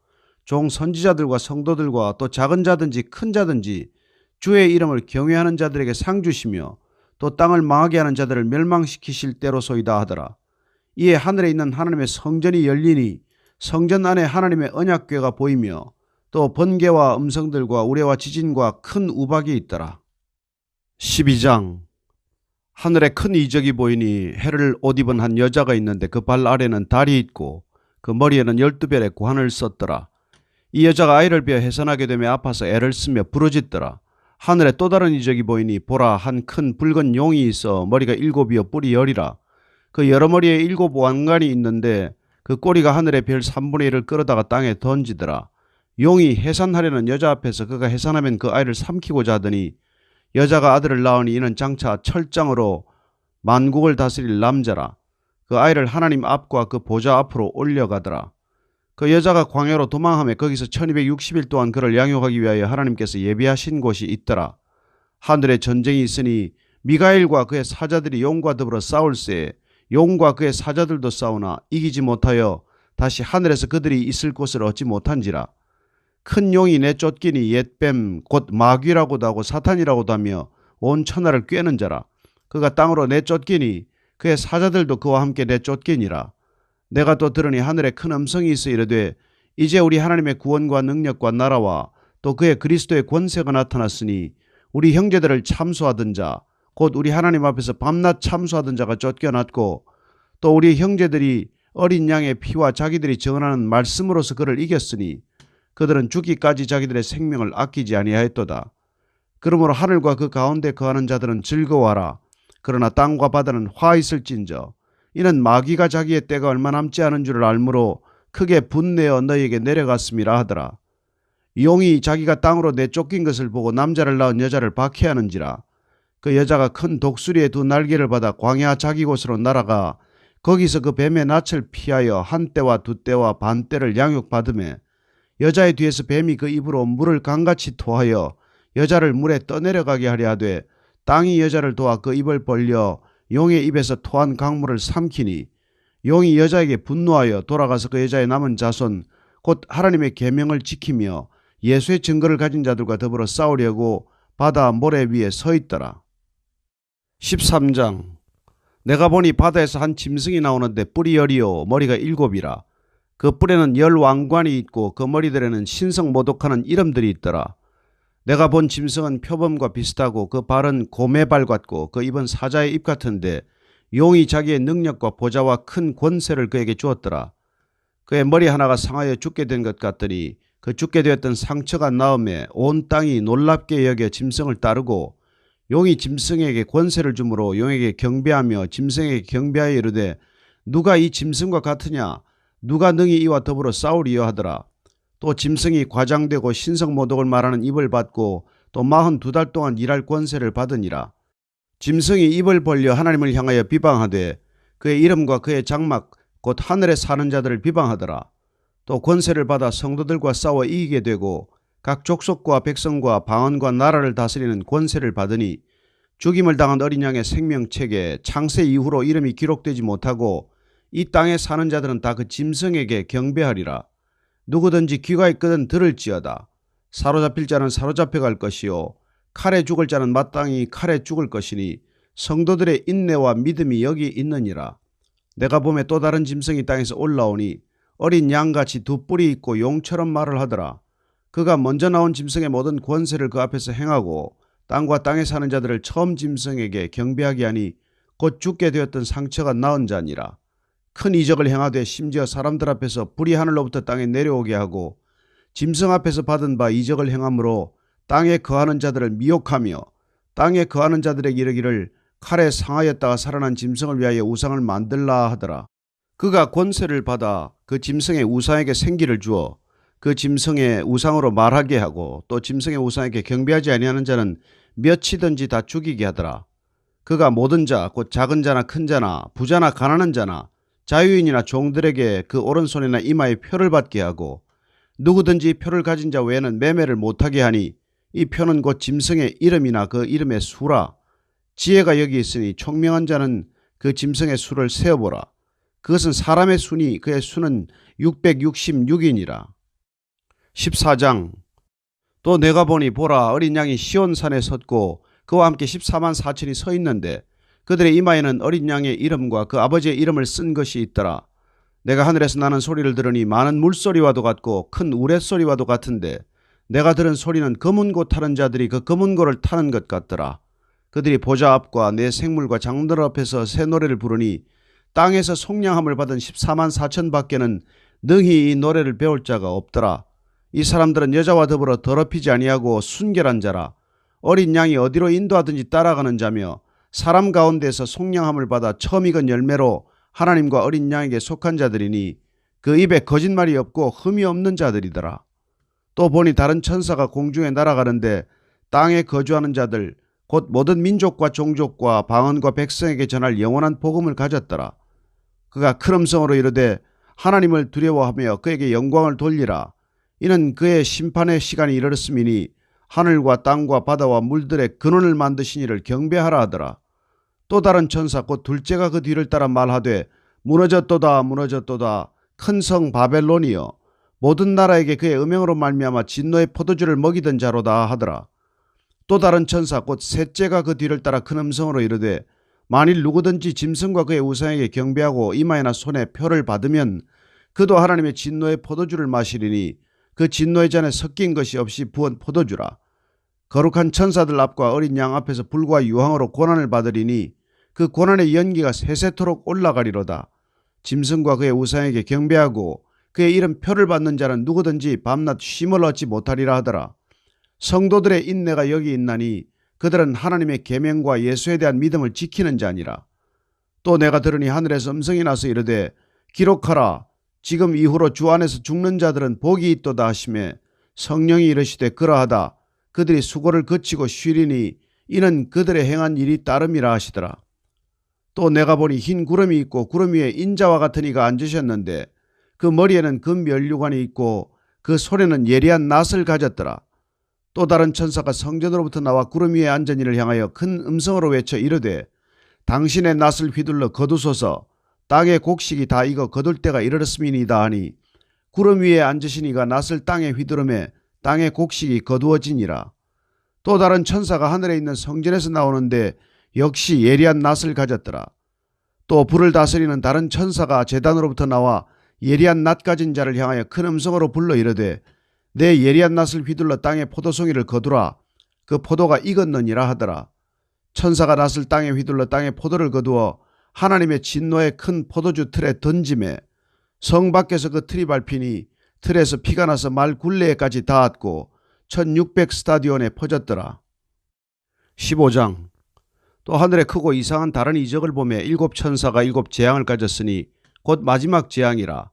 종 선지자들과 성도들과 또 작은 자든지 큰 자든지 주의 이름을 경외하는 자들에게 상 주시며 또 땅을 망하게 하는 자들을 멸망시키실 때로소이다 하더라. 이에 하늘에 있는 하나님의 성전이 열리니 성전 안에 하나님의 언약궤가 보이며 또 번개와 음성들과 우레와 지진과 큰 우박이 있더라. 12장. 하늘에 큰 이적이 보이니 해를 옷 입은 한 여자가 있는데 그 발 아래는 달이 있고 그 머리에는 12별의 관을 썼더라. 이 여자가 아이를 베어 해산하게 되며 아파서 애를 쓰며 부르짖더라. 하늘에 또 다른 이적이 보이니 보라 한 큰 붉은 용이 있어 머리가 7이요 뿔이 10이라. 그 여러 머리에 7 왕관이 있는데 그 꼬리가 하늘의 별 3분의 1을 끌어다가 땅에 던지더라. 용이 해산하려는 여자 앞에서 그가 해산하면 그 아이를 삼키고자 하더니 여자가 아들을 낳으니 이는 장차 철장으로 만국을 다스릴 남자라. 그 아이를 하나님 앞과 그 보좌 앞으로 올려가더라. 그 여자가 광야로 도망하며 거기서 1260일 동안 그를 양육하기 위하여 하나님께서 예비하신 곳이 있더라. 하늘에 전쟁이 있으니 미가엘과 그의 사자들이 용과 더불어 싸울새 용과 그의 사자들도 싸우나 이기지 못하여 다시 하늘에서 그들이 있을 곳을 얻지 못한지라. 큰 용이 내쫓기니 옛뱀 곧 마귀라고도 하고 사탄이라고도 하며 온 천하를 꿰는 자라. 그가 땅으로 내쫓기니 그의 사자들도 그와 함께 내쫓기니라. 내가 또 들으니 하늘에 큰 음성이 있어 이르되 이제 우리 하나님의 구원과 능력과 나라와 또 그의 그리스도의 권세가 나타났으니 우리 형제들을 참소하던 자 곧 우리 하나님 앞에서 밤낮 참소하던 자가 쫓겨났고 또 우리 형제들이 어린 양의 피와 자기들이 정언하는 말씀으로서 그를 이겼으니 그들은 죽기까지 자기들의 생명을 아끼지 아니하였도다. 그러므로 하늘과 그 가운데 거하는 자들은 즐거워하라. 그러나 땅과 바다는 화 있을진저 이는 마귀가 자기의 때가 얼마 남지 않은 줄을 알므로 크게 분내어 너희에게 내려갔음이라 하더라. 용이 자기가 땅으로 내쫓긴 것을 보고 남자를 낳은 여자를 박해하는지라. 그 여자가 큰 독수리의 2 날개를 받아 광야 자기 곳으로 날아가 거기서 그 뱀의 낯을 피하여 한 떼와 2 떼와 반 떼를 양육받으며 여자의 뒤에서 뱀이 그 입으로 물을 강같이 토하여 여자를 물에 떠내려가게 하려 하되 땅이 여자를 도와 그 입을 벌려 용의 입에서 토한 강물을 삼키니 용이 여자에게 분노하여 돌아가서 그 여자의 남은 자손 곧 하나님의 계명을 지키며 예수의 증거를 가진 자들과 더불어 싸우려고 바다 모래 위에 서 있더라. 13장. 내가 보니 바다에서 한 짐승이 나오는데 뿔이 10이요 머리가 7이라. 그 뿔에는 10 왕관이 있고 그 머리들에는 신성 모독하는 이름들이 있더라. 내가 본 짐승은 표범과 비슷하고 그 발은 곰의 발 같고 그 입은 사자의 입 같은데 용이 자기의 능력과 보좌와 큰 권세를 그에게 주었더라. 그의 머리 하나가 상하여 죽게 된 것 같더니 그 죽게 되었던 상처가 나음에 온 땅이 놀랍게 여겨 짐승을 따르고 용이 짐승에게 권세를 주므로 용에게 경배하며 짐승에게 경배하여 이르되 누가 이 짐승과 같으냐 누가 능히 이와 더불어 싸우리요 하더라. 또 짐승이 과장되고 신성모독을 말하는 입을 받고 또 42달 동안 일할 권세를 받으니라. 짐승이 입을 벌려 하나님을 향하여 비방하되 그의 이름과 그의 장막 곧 하늘에 사는 자들을 비방하더라. 또 권세를 받아 성도들과 싸워 이기게 되고 각 족속과 백성과 방언과 나라를 다스리는 권세를 받으니 죽임을 당한 어린 양의 생명책에 창세 이후로 이름이 기록되지 못하고 이 땅에 사는 자들은 다 그 짐승에게 경배하리라. 누구든지 귀가 있거든 들을지어다. 사로잡힐 자는 사로잡혀 갈 것이요 칼에 죽을 자는 마땅히 칼에 죽을 것이니 성도들의 인내와 믿음이 여기 있느니라. 내가 보매 또 다른 짐승이 땅에서 올라오니 어린 양같이 2 뿔이 있고 용처럼 말을 하더라. 그가 먼저 나온 짐승의 모든 권세를 그 앞에서 행하고 땅과 땅에 사는 자들을 처음 짐승에게 경배하게 하니 곧 죽게 되었던 상처가 나은 자니라. 큰 이적을 행하되 심지어 사람들 앞에서 불이 하늘로부터 땅에 내려오게 하고 짐승 앞에서 받은 바 이적을 행함으로 땅에 거하는 자들을 미혹하며 땅에 거하는 자들에게 이르기를 칼에 상하였다가 살아난 짐승을 위하여 우상을 만들라 하더라. 그가 권세를 받아 그 짐승의 우상에게 생기를 주어 그 짐승의 우상으로 말하게 하고 또 짐승의 우상에게 경배하지 아니하는 자는 몇이든지 다 죽이게 하더라. 그가 모든 자 곧 작은 자나 큰 자나 부자나 가난한 자나 자유인이나 종들에게 그 오른손이나 이마에 표를 받게 하고 누구든지 표를 가진 자 외에는 매매를 못하게 하니 이 표는 곧 짐승의 이름이나 그 이름의 수라. 지혜가 여기 있으니 총명한 자는 그 짐승의 수를 세어보라. 그것은 사람의 수니 그의 수는 666이니라. 14장. 또 내가 보니 보라 어린 양이 시온산에 섰고 그와 함께 14만 4천이 서 있는데 그들의 이마에는 어린 양의 이름과 그 아버지의 이름을 쓴 것이 있더라. 내가 하늘에서 나는 소리를 들으니 많은 물소리와도 같고 큰 우레소리와도 같은데 내가 들은 소리는 검은 고 타는 자들이 그 검은 고를 타는 것 같더라. 그들이 보좌 앞과 내 생물과 장들 앞에서 새 노래를 부르니 땅에서 속량함을 받은 14만 4천 밖에는 능히 이 노래를 배울 자가 없더라. 이 사람들은 여자와 더불어 더럽히지 아니하고 순결한 자라. 어린 양이 어디로 인도하든지 따라가는 자며 사람 가운데서 속량함을 받아 처음 익은 열매로 하나님과 어린 양에게 속한 자들이니 그 입에 거짓말이 없고 흠이 없는 자들이더라. 또 보니 다른 천사가 공중에 날아가는데 땅에 거주하는 자들 곧 모든 민족과 종족과 방언과 백성에게 전할 영원한 복음을 가졌더라. 그가 큰 음성으로 이르되 하나님을 두려워하며 그에게 영광을 돌리라. 이는 그의 심판의 시간이 이르렀음이니 하늘과 땅과 바다와 물들의 근원을 만드신 이를 경배하라 하더라. 또 다른 천사 곧 둘째가 그 뒤를 따라 말하되 무너졌도다 무너졌도다 큰 성 바벨론이여 모든 나라에게 그의 음행으로 말미암아 진노의 포도주를 먹이던 자로다 하더라. 또 다른 천사 곧 셋째가 그 뒤를 따라 큰 음성으로 이르되 만일 누구든지 짐승과 그의 우상에게 경배하고 이마에나 손에 표를 받으면 그도 하나님의 진노의 포도주를 마시리니 그 진노의 잔에 섞인 것이 없이 부은 포도주라. 거룩한 천사들 앞과 어린 양 앞에서 불과 유황으로 고난을 받으리니 그 고난의 연기가 세세토록 올라가리로다. 짐승과 그의 우상에게 경배하고 그의 이름 표를 받는 자는 누구든지 밤낮 쉼을 얻지 못하리라 하더라. 성도들의 인내가 여기 있나니 그들은 하나님의 계명과 예수에 대한 믿음을 지키는 자니라. 또 내가 들으니 하늘에서 음성이 나서 이르되 기록하라. 지금 이후로 주 안에서 죽는 자들은 복이 있도다 하시매 성령이 이르시되 그러하다. 그들이 수고를 거치고 쉬리니 이는 그들의 행한 일이 따름이라 하시더라. 또 내가 보니 흰 구름이 있고 구름 위에 인자와 같은 이가 앉으셨는데 그 머리에는 금면류관이 있고 그 손에는 예리한 낫을 가졌더라. 또 다른 천사가 성전으로부터 나와 구름 위에 앉은 이를 향하여 큰 음성으로 외쳐 이르되 당신의 낫을 휘둘러 거두소서. 땅의 곡식이 다 익어 거둘 때가 이르렀음이니이다 하니 구름 위에 앉으신 이가 낫을 땅에 휘두르매 땅의 곡식이 거두어지니라. 또 다른 천사가 하늘에 있는 성전에서 나오는데 역시 예리한 낫을 가졌더라. 또 불을 다스리는 다른 천사가 제단으로부터 나와 예리한 낫 가진 자를 향하여 큰 음성으로 불러 이르되 내 예리한 낫을 휘둘러 땅의 포도송이를 거두라. 그 포도가 익었느니라 하더라. 천사가 낫을 땅에 휘둘러 땅의 포도를 거두어 하나님의 진노의 큰 포도주 틀에 던짐에 성 밖에서 그 틀이 밟히니 틀에서 피가 나서 말 굴레에까지 닿았고 1600 스타디온에 퍼졌더라. 15장. 또 하늘에 크고 이상한 다른 이적을 보매 일곱 천사가 일곱 재앙을 가졌으니 곧 마지막 재앙이라.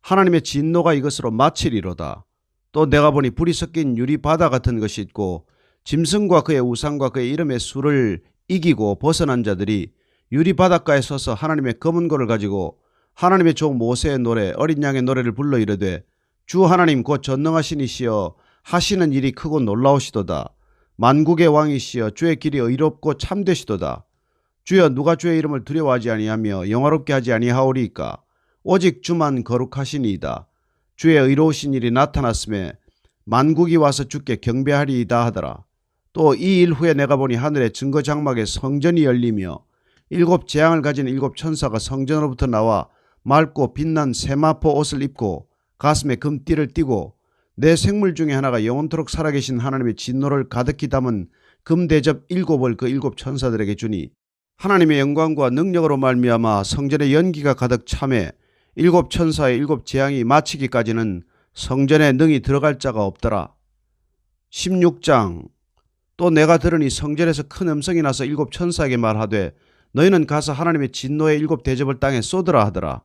하나님의 진노가 이것으로 마치리로다. 또 내가 보니 불이 섞인 유리 바다 같은 것이 있고 짐승과 그의 우상과 그의 이름의 수를 이기고 벗어난 자들이 유리 바닷가에 서서 하나님의 검은 고를 가지고 하나님의 종 모세의 노래 어린 양의 노래를 불러 이르되 주 하나님 곧 전능하신 이시여 하시는 일이 크고 놀라우시도다. 만국의 왕이시여 주의 길이 의롭고 참되시도다. 주여 누가 주의 이름을 두려워하지 아니하며 영화롭게 하지 아니하오리이까. 오직 주만 거룩하시니이다. 주의 의로우신 일이 나타났음에 만국이 와서 주께 경배하리이다 하더라. 또 이 일 후에 내가 보니 하늘의 증거 장막에 성전이 열리며 일곱 재앙을 가진 일곱 천사가 성전으로부터 나와 맑고 빛난 세마포 옷을 입고 가슴에 금띠를 띠고 내 생물 중에 하나가 영원토록 살아계신 하나님의 진노를 가득히 담은 금대접 일곱을 그 일곱 천사들에게 주니 하나님의 영광과 능력으로 말미암아 성전에 연기가 가득 차매 일곱 천사의 일곱 재앙이 마치기까지는 성전에 능히 들어갈 자가 없더라. 16장. 또 내가 들으니 성전에서 큰 음성이 나서 일곱 천사에게 말하되 너희는 가서 하나님의 진노의 일곱 대접을 땅에 쏟으라 하더라.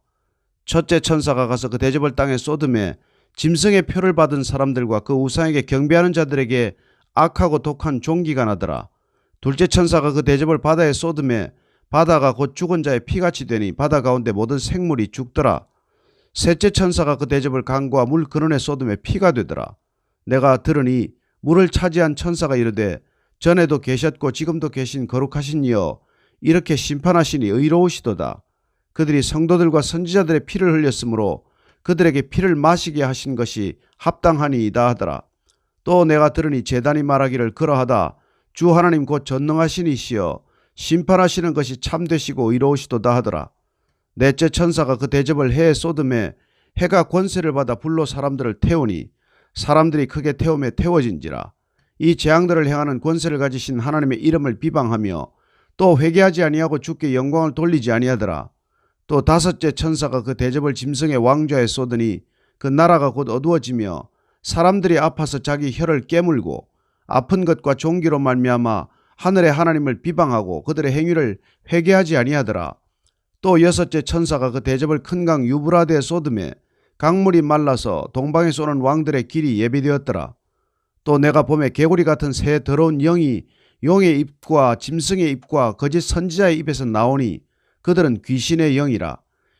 첫째 천사가 가서 그 대접을 땅에 쏟음에 짐승의 표를 받은 사람들과 그 우상에게 경배하는 자들에게 악하고 독한 종기가 나더라. 둘째 천사가 그 대접을 바다에 쏟음에 바다가 곧 죽은 자의 피같이 되니 바다 가운데 모든 생물이 죽더라. 셋째 천사가 그 대접을 강과 물 근원에 쏟음에 피가 되더라. 내가 들으니 물을 차지한 천사가 이르되 전에도 계셨고 지금도 계신 거룩하신 이여 이렇게 심판하시니 의로우시도다. 그들이 성도들과 선지자들의 피를 흘렸으므로 그들에게 피를 마시게 하신 것이 합당하니이다 하더라. 또 내가 들으니 제단이 말하기를 그러하다. 주 하나님 곧 전능하신 이시여 심판하시는 것이 참되시고 의로우시도다 하더라. 넷째 천사가 그 대접을 해에 쏟음에 해가 권세를 받아 불로 사람들을 태우니 사람들이 크게 태움에 태워진지라. 이 재앙들을 행하는 권세를 가지신 하나님의 이름을 비방하며 또 회개하지 아니하고 주께 영광을 돌리지 아니하더라. 또 다섯째 천사가 그 대접을 짐승의 왕좌에 쏟으니 그 나라가 곧 어두워지며 사람들이 아파서 자기 혀를 깨물고 아픈 것과 종기로 말미암아 하늘의 하나님을 비방하고 그들의 행위를 회개하지 아니하더라. 또 여섯째 천사가 그 대접을 큰 강 유브라데에 쏟음에 강물이 말라서 동방에 쏘는 왕들의 길이 예비되었더라. 또 내가 보매 개구리 같은 새 더러운 영이 용의 입과 짐승의 입과 거짓 선지자의 입에서 나오니 그들은 귀신의 영이라.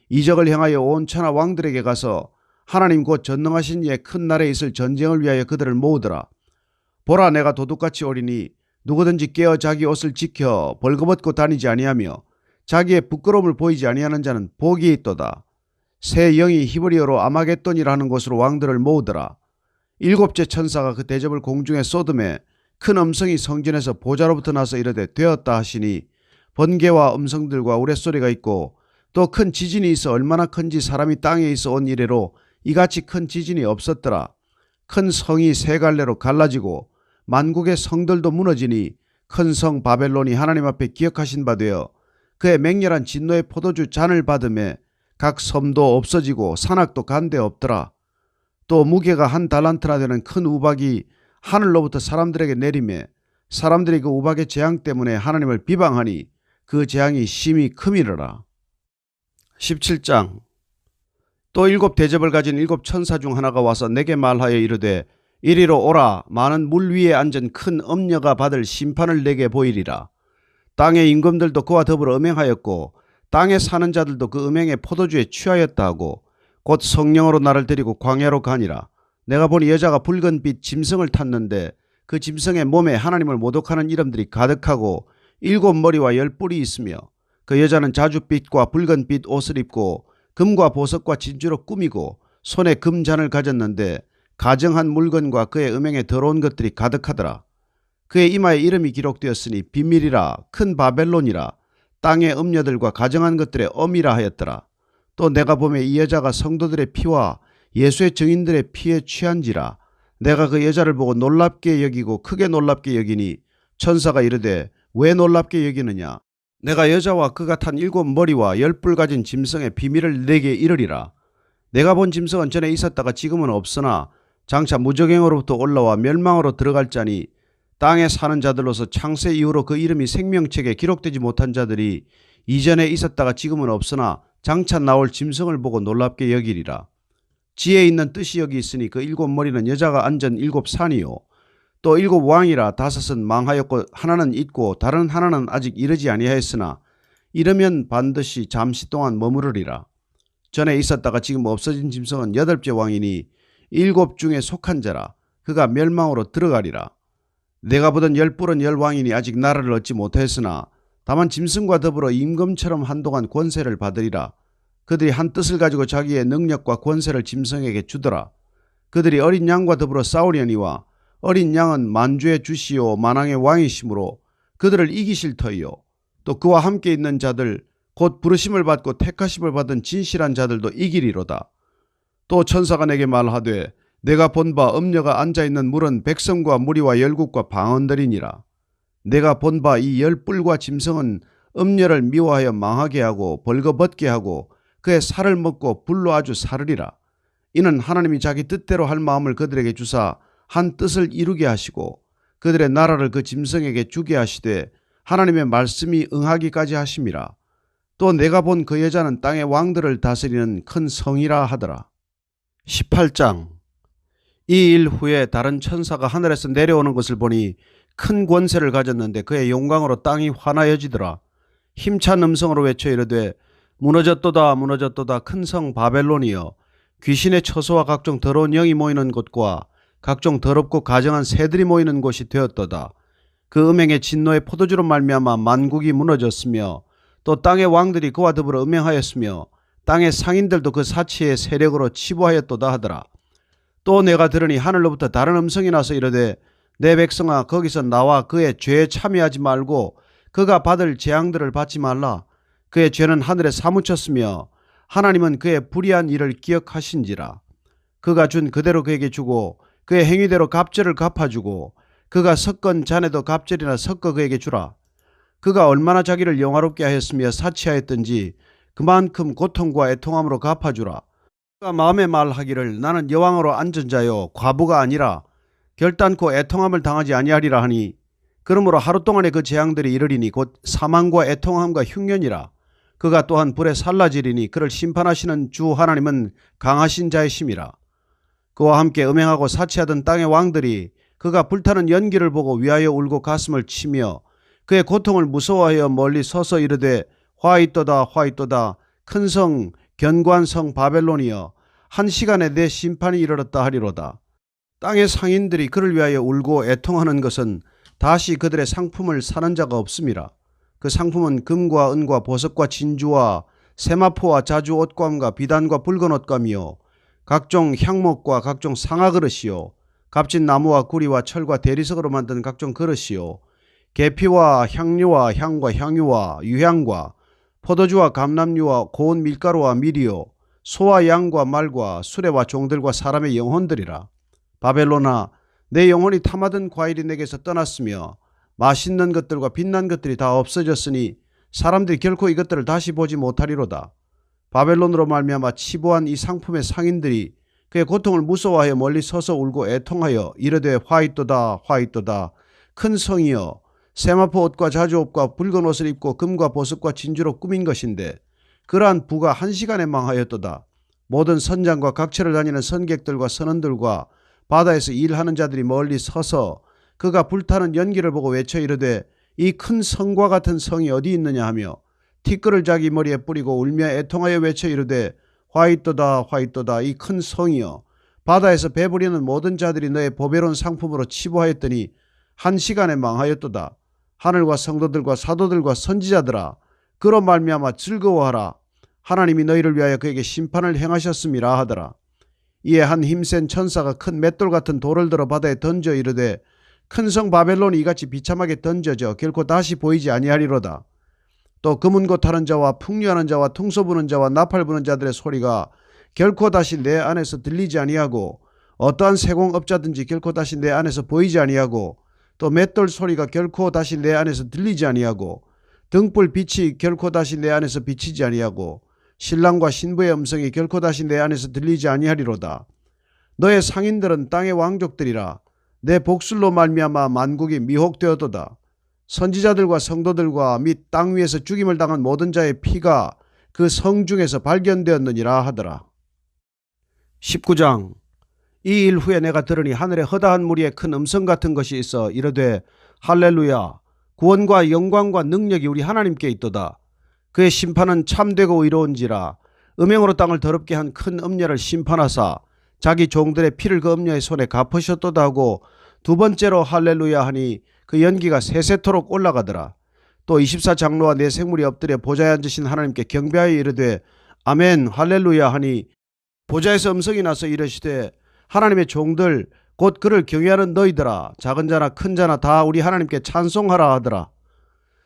이적을 행하여 온 천하 왕들에게 가서 하나님 곧 전능하신 이의 큰 날에 있을 전쟁을 위하여 그들을 모으더라. 보라 내가 도둑같이 오리니 누구든지 깨어 자기 옷을 지켜 벌거벗고 다니지 아니하며 자기의 부끄러움을 보이지 아니하는 자는 복이 있도다. 새 영이 히브리어로 아마겟돈이라 하는 곳으로 왕들을 모으더라. 일곱째 천사가 그 대접을 공중에 쏟음에 큰 음성이 성전에서 보좌로부터 나서 이르되 되었다 하시니 번개와 음성들과 우레소리가 있고 또 큰 지진이 있어 얼마나 큰지 사람이 땅에 있어 온 이래로 이같이 큰 지진이 없었더라. 큰 성이 세 갈래로 갈라지고 만국의 성들도 무너지니 큰 성 바벨론이 하나님 앞에 기억하신 바 되어 그의 맹렬한 진노의 포도주 잔을 받음에 각 섬도 없어지고 산악도 간데 없더라. 또 무게가 한 달란트나 되는 큰 우박이 하늘로부터 사람들에게 내리매 사람들이 그 우박의 재앙 때문에 하나님을 비방하니 그 재앙이 심히 크미르라. 17장. 또 일곱 대접을 가진 일곱 천사 중 하나가 와서 내게 말하여 이르되 이리로 오라. 많은 물 위에 앉은 큰 엄녀가 받을 심판을 내게 보이리라. 땅의 임금들도 그와 더불어 음행하였고 땅에 사는 자들도 그 음행의 포도주에 취하였다 하고 곧 성령으로 나를 데리고 광야로 가니라. 내가 보니 여자가 붉은 빛 짐승을 탔는데 그 짐승의 몸에 하나님을 모독하는 이름들이 가득하고 일곱 머리와 열 뿔이 있으며 그 여자는 자줏빛과 붉은 빛 옷을 입고 금과 보석과 진주로 꾸미고 손에 금잔을 가졌는데 가정한 물건과 그의 음행에 더러운 것들이 가득하더라. 그의 이마에 이름이 기록되었으니 비밀이라 큰 바벨론이라 땅의 음녀들과 가정한 것들의 엄이라 하였더라. 또 내가 보매 이 여자가 성도들의 피와 예수의 증인들의 피에 취한지라. 내가 그 여자를 보고 놀랍게 여기고 크게 놀랍게 여기니 천사가 이르되 왜 놀랍게 여기느냐. 내가 여자와 그가 탄 일곱 머리와 열 뿔 가진 짐승의 비밀을 내게 이르리라. 내가 본 짐승은 전에 있었다가 지금은 없으나 장차 무적행으로부터 올라와 멸망으로 들어갈 자니 땅에 사는 자들로서 창세 이후로 그 이름이 생명책에 기록되지 못한 자들이 이전에 있었다가 지금은 없으나 장차 나올 짐승을 보고 놀랍게 여기리라. 지혜 있는 뜻이 여기 있으니 그 일곱 머리는 여자가 앉은 일곱 산이요 또 일곱 왕이라 다섯은 망하였고 하나는 있고 다른 하나는 아직 이르지 아니하였으나 이르면 반드시 잠시 동안 머무르리라. 전에 있었다가 지금 없어진 짐승은 여덟째 왕이니 일곱 중에 속한 자라. 그가 멸망으로 들어가리라. 내가 보던 열 뿔은 열 왕이니 아직 나라를 얻지 못하였으나 다만 짐승과 더불어 임금처럼 한동안 권세를 받으리라. 그들이 한 뜻을 가지고 자기의 능력과 권세를 짐승에게 주더라. 그들이 어린 양과 더불어 싸우려니와 어린 양은 만주의 주시오 만왕의 왕이시므로 그들을 이기실 터이요 또 그와 함께 있는 자들 곧 부르심을 받고 택하심을 받은 진실한 자들도 이기리로다. 또 천사가 내게 말하되 내가 본 바 음녀가 앉아있는 물은 백성과 무리와 열국과 방언들이니라. 내가 본 바 이 열 뿔과 짐승은 음녀를 미워하여 망하게 하고 벌거벗게 하고 그의 살을 먹고 불로 아주 사르리라. 이는 하나님이 자기 뜻대로 할 마음을 그들에게 주사 한 뜻을 이루게 하시고 그들의 나라를 그 짐승에게 주게 하시되 하나님의 말씀이 응하기까지 하심이라. 또 내가 본 그 여자는 땅의 왕들을 다스리는 큰 성이라 하더라. 18장. 이 일 후에 다른 천사가 하늘에서 내려오는 것을 보니 큰 권세를 가졌는데 그의 영광으로 땅이 환하여지더라. 힘찬 음성으로 외쳐 이르되 무너졌도다 무너졌도다 큰 성 바벨론이여, 귀신의 처소와 각종 더러운 영이 모이는 곳과 각종 더럽고 가정한 새들이 모이는 곳이 되었도다. 그 음행의 진노의 포도주로 말미암아 만국이 무너졌으며 또 땅의 왕들이 그와 더불어 음행하였으며 땅의 상인들도 그 사치의 세력으로 치부하였도다 하더라. 또 내가 들으니 하늘로부터 다른 음성이 나서 이르되 내 백성아, 거기서 나와 그의 죄에 참여하지 말고 그가 받을 재앙들을 받지 말라. 그의 죄는 하늘에 사무쳤으며 하나님은 그의 불의한 일을 기억하신지라. 그가 준 그대로 그에게 주고 그의 행위대로 갑절을 갚아주고 그가 섞은 잔에도 갑절이나 섞어 그에게 주라. 그가 얼마나 자기를 영화롭게 하였으며 사치하였던지 그만큼 고통과 애통함으로 갚아주라. 그가 마음에 말하기를 나는 여왕으로 앉은 자요 과부가 아니라 결단코 애통함을 당하지 아니하리라 하니, 그러므로 하루 동안의 그 재앙들이 이르리니 곧 사망과 애통함과 흉년이라. 그가 또한 불에 살라지리니 그를 심판하시는 주 하나님은 강하신 자의 심이라. 그와 함께 음행하고 사치하던 땅의 왕들이 그가 불타는 연기를 보고 위하여 울고 가슴을 치며 그의 고통을 무서워하여 멀리 서서 이르되 화 있도다 화 있도다 큰 성 견고한 성 바벨론이여, 한 시간에 내 심판이 이르렀다 하리로다. 땅의 상인들이 그를 위하여 울고 애통하는 것은 다시 그들의 상품을 사는 자가 없음이라. 그 상품은 금과 은과 보석과 진주와 세마포와 자주 옷감과 비단과 붉은 옷감이요 각종 향목과 각종 상아그릇이요 값진 나무와 구리와 철과 대리석으로 만든 각종 그릇이요 계피와 향료와 향과 향유와 유향과 포도주와 감람류와 고운 밀가루와 밀이요 소와 양과 말과 수레와 종들과 사람의 영혼들이라. 바벨론아, 내 영혼이 탐하던 과일이 내게서 떠났으며 맛있는 것들과 빛난 것들이 다 없어졌으니 사람들이 결코 이것들을 다시 보지 못하리로다. 바벨론으로 말미암아 치부한 이 상품의 상인들이 그의 고통을 무서워하여 멀리 서서 울고 애통하여 이르되 화 있도다 화 있도다 큰 성이여, 세마포 옷과 자주옷과 붉은 옷을 입고 금과 보석과 진주로 꾸민 것인데 그러한 부가 한 시간에 망하였도다. 모든 선장과 각처를 다니는 선객들과 선원들과 바다에서 일하는 자들이 멀리 서서 그가 불타는 연기를 보고 외쳐 이르되 이 큰 성과 같은 성이 어디 있느냐 하며 티끌을 자기 머리에 뿌리고 울며 애통하여 외쳐 이르되 화 있도다 화 있도다 이 큰 성이여, 바다에서 배부리는 모든 자들이 너의 보배로운 상품으로 치부하였더니 한 시간에 망하였도다. 하늘과 성도들과 사도들과 선지자들아, 그로 말미암아 즐거워하라. 하나님이 너희를 위하여 그에게 심판을 행하셨음이라 하더라. 이에 한 힘센 천사가 큰 맷돌 같은 돌을 들어 바다에 던져 이르되 큰 성 바벨론이 이같이 비참하게 던져져 결코 다시 보이지 아니하리로다. 또 금은고 타는 자와 풍류하는 자와 퉁소 부는 자와 나팔 부는 자들의 소리가 결코 다시 내 안에서 들리지 아니하고 어떠한 세공업자든지 결코 다시 내 안에서 보이지 아니하고 또 맷돌 소리가 결코 다시 내 안에서 들리지 아니하고 등불 빛이 결코 다시 내 안에서 비치지 아니하고 신랑과 신부의 음성이 결코 다시 내 안에서 들리지 아니하리로다. 너의 상인들은 땅의 왕족들이라. 내 복술로 말미암아 만국이 미혹되었도다. 선지자들과 성도들과 및 땅 위에서 죽임을 당한 모든 자의 피가 그 성 중에서 발견되었느니라 하더라. 19장. 이 일 후에 내가 들으니 하늘에 허다한 무리에 큰 음성 같은 것이 있어 이르되 할렐루야, 구원과 영광과 능력이 우리 하나님께 있도다. 그의 심판은 참되고 의로운지라. 음행으로 땅을 더럽게 한 큰 음녀를 심판하사 자기 종들의 피를 그 음녀의 손에 갚으셨도다 하고 두 번째로 할렐루야 하니 그 연기가 세세토록 올라가더라. 또 24장로와 네 생물이 엎드려 보좌에 앉으신 하나님께 경배하여 이르되 아멘 할렐루야 하니 보좌에서 음성이 나서 이르시되 하나님의 종들 곧 그를 경외하는 너희들아, 작은 자나 큰 자나 다 우리 하나님께 찬송하라 하더라.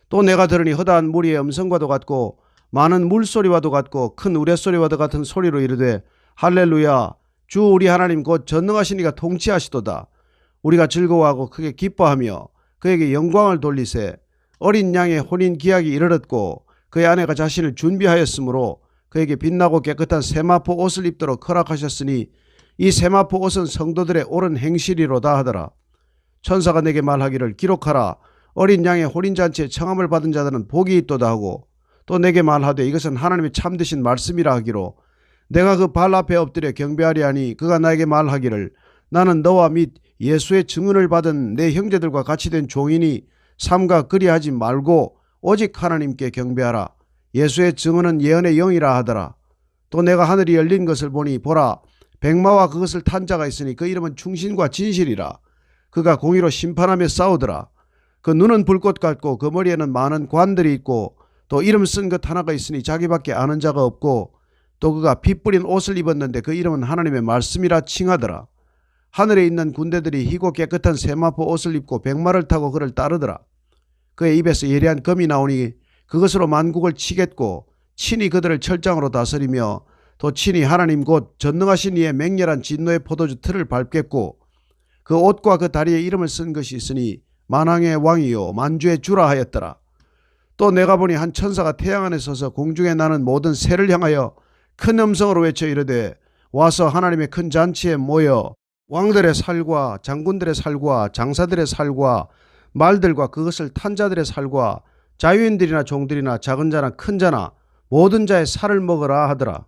또 내가 들으니 허다한 무리의 음성과도 같고 많은 물소리와도 같고 큰 우레소리와도 같은 소리로 이르되 할렐루야, 주 우리 하나님 곧 전능하신 이가 통치하시도다. 우리가 즐거워하고 크게 기뻐하며 그에게 영광을 돌리세. 어린 양의 혼인 기약이 이르렀고 그의 아내가 자신을 준비하였으므로 그에게 빛나고 깨끗한 세마포 옷을 입도록 허락하셨으니 이 세마포 옷은 성도들의 옳은 행실이로다 하더라. 천사가 내게 말하기를 기록하라. 어린 양의 혼인잔치에 청함을 받은 자들은 복이 있도다 하고 또 내게 말하되 이것은 하나님의 참되신 말씀이라 하기로 내가 그 발 앞에 엎드려 경배하리 하니 그가 나에게 말하기를 나는 너와 및 예수의 증언을 받은 내 형제들과 같이 된 종이니 삼가 그리하지 말고 오직 하나님께 경배하라. 예수의 증언은 예언의 영이라 하더라. 또 내가 하늘이 열린 것을 보니 보라, 백마와 그것을 탄 자가 있으니 그 이름은 충신과 진실이라. 그가 공의로 심판하며 싸우더라. 그 눈은 불꽃 같고 그 머리에는 많은 관들이 있고 또 이름 쓴 것 하나가 있으니 자기밖에 아는 자가 없고 또 그가 피 뿌린 옷을 입었는데 그 이름은 하나님의 말씀이라 칭하더라. 하늘에 있는 군대들이 희고 깨끗한 세마포 옷을 입고 백마를 타고 그를 따르더라. 그의 입에서 예리한 검이 나오니 그것으로 만국을 치겠고 친히 그들을 철장으로 다스리며 또 친히 하나님 곧 전능하신 이의 맹렬한 진노의 포도주 틀을 밟겠고 그 옷과 그 다리에 이름을 쓴 것이 있으니 만왕의 왕이요 만주의 주라 하였더라. 또 내가 보니 한 천사가 태양 안에 서서 공중에 나는 모든 새를 향하여 큰 음성으로 외쳐 이르되 와서 하나님의 큰 잔치에 모여 왕들의 살과 장군들의 살과 장사들의 살과 말들과 그것을 탄 자들의 살과 자유인들이나 종들이나 작은 자나 큰 자나 모든 자의 살을 먹으라 하더라.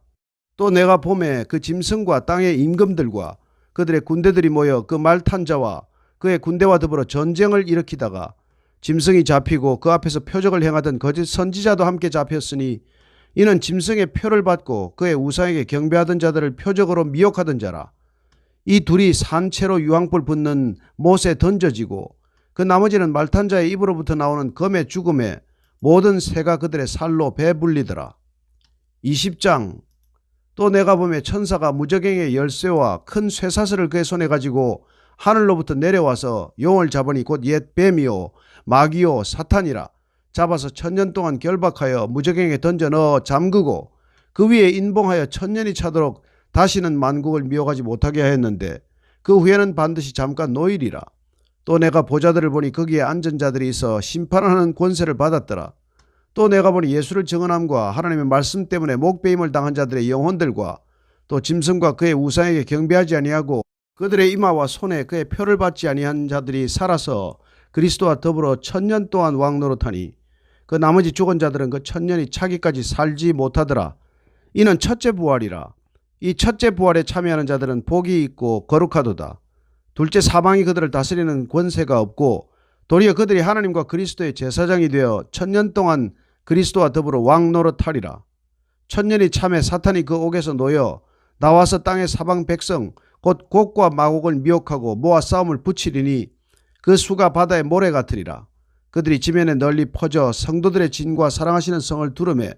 또 내가 봄에 그 짐승과 땅의 임금들과 그들의 군대들이 모여 그 말 탄 자와 그의 군대와 더불어 전쟁을 일으키다가 짐승이 잡히고 그 앞에서 표적을 행하던 거짓 선지자도 함께 잡혔으니 이는 짐승의 표를 받고 그의 우상에게 경배하던 자들을 표적으로 미혹하던 자라. 이 둘이 산채로 유황불 붙는 못에 던져지고 그 나머지는 말탄 자의 입으로부터 나오는 검의 죽음에 모든 새가 그들의 살로 배불리더라. 20장. 또 내가 보매 천사가 무저갱의 열쇠와 큰 쇠사슬을 그의 손에 가지고 하늘로부터 내려와서 용을 잡으니 곧 옛 뱀이요 마귀요 사탄이라. 잡아서 1000년 동안 결박하여 무저갱에 던져 넣어 잠그고 그 위에 인봉하여 1000년이 차도록 다시는 만국을 미혹하지 못하게 하였는데 그 후에는 반드시 잠깐 노일이라. 또 내가 보좌들을 보니 거기에 앉은 자들이 있어 심판하는 권세를 받았더라. 또 내가 보니 예수를 증언함과 하나님의 말씀 때문에 목배임을 당한 자들의 영혼들과 또 짐승과 그의 우상에게 경배하지 아니하고 그들의 이마와 손에 그의 표를 받지 아니한 자들이 살아서 그리스도와 더불어 1000년 동안 왕노릇하니 그 나머지 죽은 자들은 그 1000년이 차기까지 살지 못하더라. 이는 첫째 부활이라. 이 첫째 부활에 참여하는 자들은 복이 있고 거룩하도다. 둘째 사방이 그들을 다스리는 권세가 없고 도리어 그들이 하나님과 그리스도의 제사장이 되어 1000년 동안 그리스도와 더불어 왕노릇하리라. 1000년이 참에 사탄이 그 옥에서 놓여 나와서 땅의 사방 백성 곧 곡과 마곡을 미혹하고 모아 싸움을 붙이리니 그 수가 바다의 모래 같으리라. 그들이 지면에 널리 퍼져 성도들의 진과 사랑하시는 성을 두르매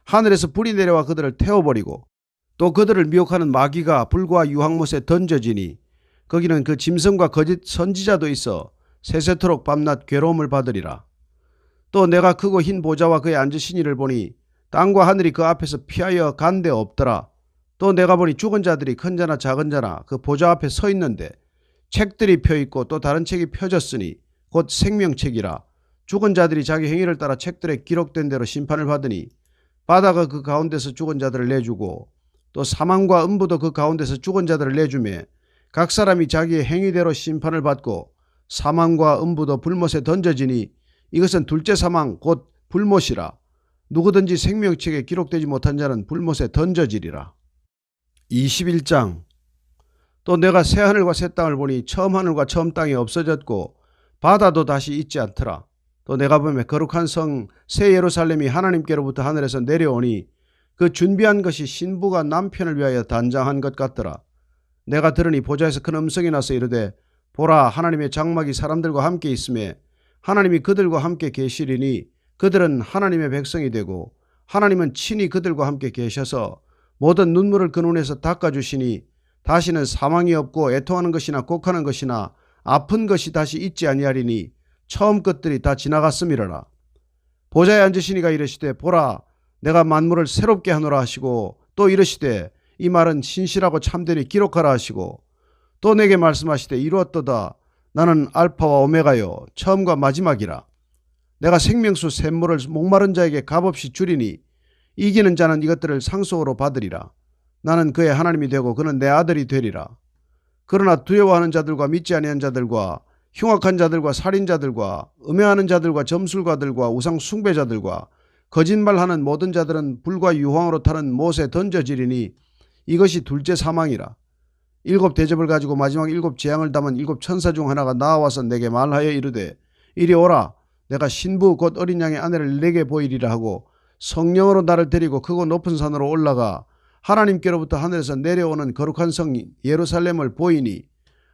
하늘에서 불이 내려와 그들을 태워버리고 또 그들을 미혹하는 마귀가 불과 유황못에 던져지니 거기는 그 짐승과 거짓 선지자도 있어 세세토록 밤낮 괴로움을 받으리라. 또 내가 크고 흰 보좌와 그의 앉으신 이를 보니 땅과 하늘이 그 앞에서 피하여 간 데 없더라. 또 내가 보니 죽은 자들이 큰 자나 작은 자나 그 보좌 앞에 서 있는데 책들이 펴있고 또 다른 책이 펴졌으니 곧 생명책이라. 죽은 자들이 자기 행위를 따라 책들에 기록된 대로 심판을 받으니 바다가 그 가운데서 죽은 자들을 내주고 또 사망과 음부도 그 가운데서 죽은 자들을 내주매 각 사람이 자기의 행위대로 심판을 받고 사망과 음부도 불못에 던져지니 이것은 둘째 사망 곧 불못이라. 누구든지 생명책에 기록되지 못한 자는 불못에 던져지리라. 21장. 또 내가 새 하늘과 새 땅을 보니 처음 하늘과 처음 땅이 없어졌고 바다도 다시 있지 않더라. 또 내가 보매 거룩한 성 새 예루살렘이 하나님께로부터 하늘에서 내려오니 그 준비한 것이 신부가 남편을 위하여 단장한 것 같더라. 내가 들으니 보좌에서 큰 음성이 나서 이르되 보라, 하나님의 장막이 사람들과 함께 있음에 하나님이 그들과 함께 계시리니 그들은 하나님의 백성이 되고 하나님은 친히 그들과 함께 계셔서 모든 눈물을 그 눈에서 닦아주시니 다시는 사망이 없고 애통하는 것이나 곡하는 것이나 아픈 것이 다시 있지 아니하리니 처음 것들이 다 지나갔음이라라. 보좌에 앉으시니가 이르시되 보라, 내가 만물을 새롭게 하노라 하시고 또 이르시되 이 말은 신실하고 참되니 기록하라 하시고 또 내게 말씀하시되 이루었도다. 나는 알파와 오메가요 처음과 마지막이라. 내가 생명수 샘물을 목마른 자에게 값없이 주리니 이기는 자는 이것들을 상속으로 받으리라. 나는 그의 하나님이 되고 그는 내 아들이 되리라. 그러나 두려워하는 자들과 믿지 아니한 자들과 흉악한 자들과 살인자들과 음해하는 자들과 점술가들과 우상 숭배자들과 거짓말하는 모든 자들은 불과 유황으로 타는 못에 던져지리니 이것이 둘째 사망이라. 7 대접을 가지고 마지막 7 재앙을 담은 7 천사 중 하나가 나와서 내게 말하여 이르되 이리 오라. 내가 신부 곧 어린 양의 아내를 내게 보이리라 하고 성령으로 나를 데리고 크고 높은 산으로 올라가 하나님께로부터 하늘에서 내려오는 거룩한 성 예루살렘을 보이니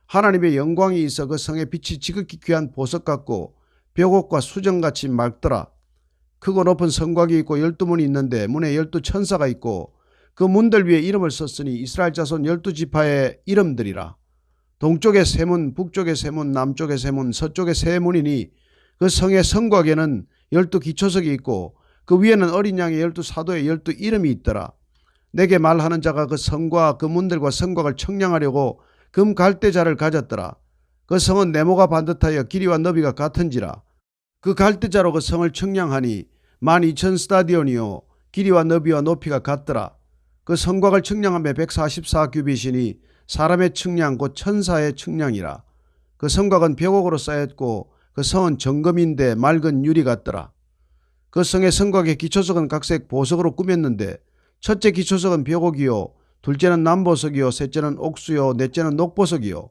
하나님의 영광이 있어 그 성의 빛이 지극히 귀한 보석 같고 벽옥과 수정같이 맑더라. 크고 높은 성곽이 있고 12문이 있는데 문에 12 천사가 있고 그 문들 위에 이름을 썼으니 이스라엘 자손 12지파의 이름들이라. 동쪽에 세 문, 북쪽에 세 문, 남쪽에 세 문, 서쪽에 세 문이니 그 성의 성곽에는 12 기초석이 있고 그 위에는 어린 양의 12 사도의 12 이름이 있더라. 내게 말하는 자가 그 성과 그 문들과 성곽을 청량하려고 금 갈대자를 가졌더라. 그 성은 네모가 반듯하여 길이와 너비가 같은지라. 그 갈대자로 그 성을 청량하니 12,000 스타디온이요 길이와 너비와 높이가 같더라. 그 성곽을 청량함에 144 규빗이니 사람의 측량 곧 천사의 측량이라. 그 성곽은 벽옥으로 쌓였고 그 성은 정금인데 맑은 유리 같더라. 그 성의 성곽의 기초석은 각색 보석으로 꾸몄는데 첫째 기초석은 벽옥이요 둘째는 남보석이요 셋째는 옥수요 넷째는 녹보석이요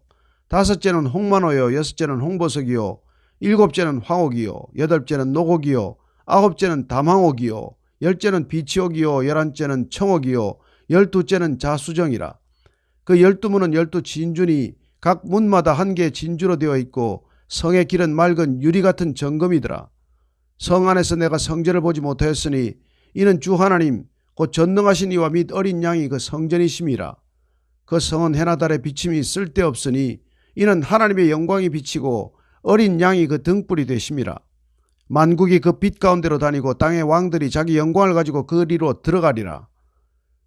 다섯째는 홍만호요 여섯째는 홍보석이요 일곱째는 황옥이요 여덟째는 녹옥이요 아홉째는 담황옥이요 열째는 비치옥이요 11째는 청옥이요 12째는 자수정이라. 그 12문은 12 진주니 각 문마다 한 개의 진주로 되어 있고 성의 길은 맑은 유리 같은 정금이더라. 성 안에서 내가 성전을 보지 못하였으니 이는 주 하나님 곧 전능하신 이와 및 어린 양이 그 성전이심이라. 그 성은 해나 달의 비침이 쓸데없으니 이는 하나님의 영광이 비치고 어린 양이 그 등불이 되심이라. 만국이 그 빛 가운데로 다니고 땅의 왕들이 자기 영광을 가지고 그리로 들어가리라.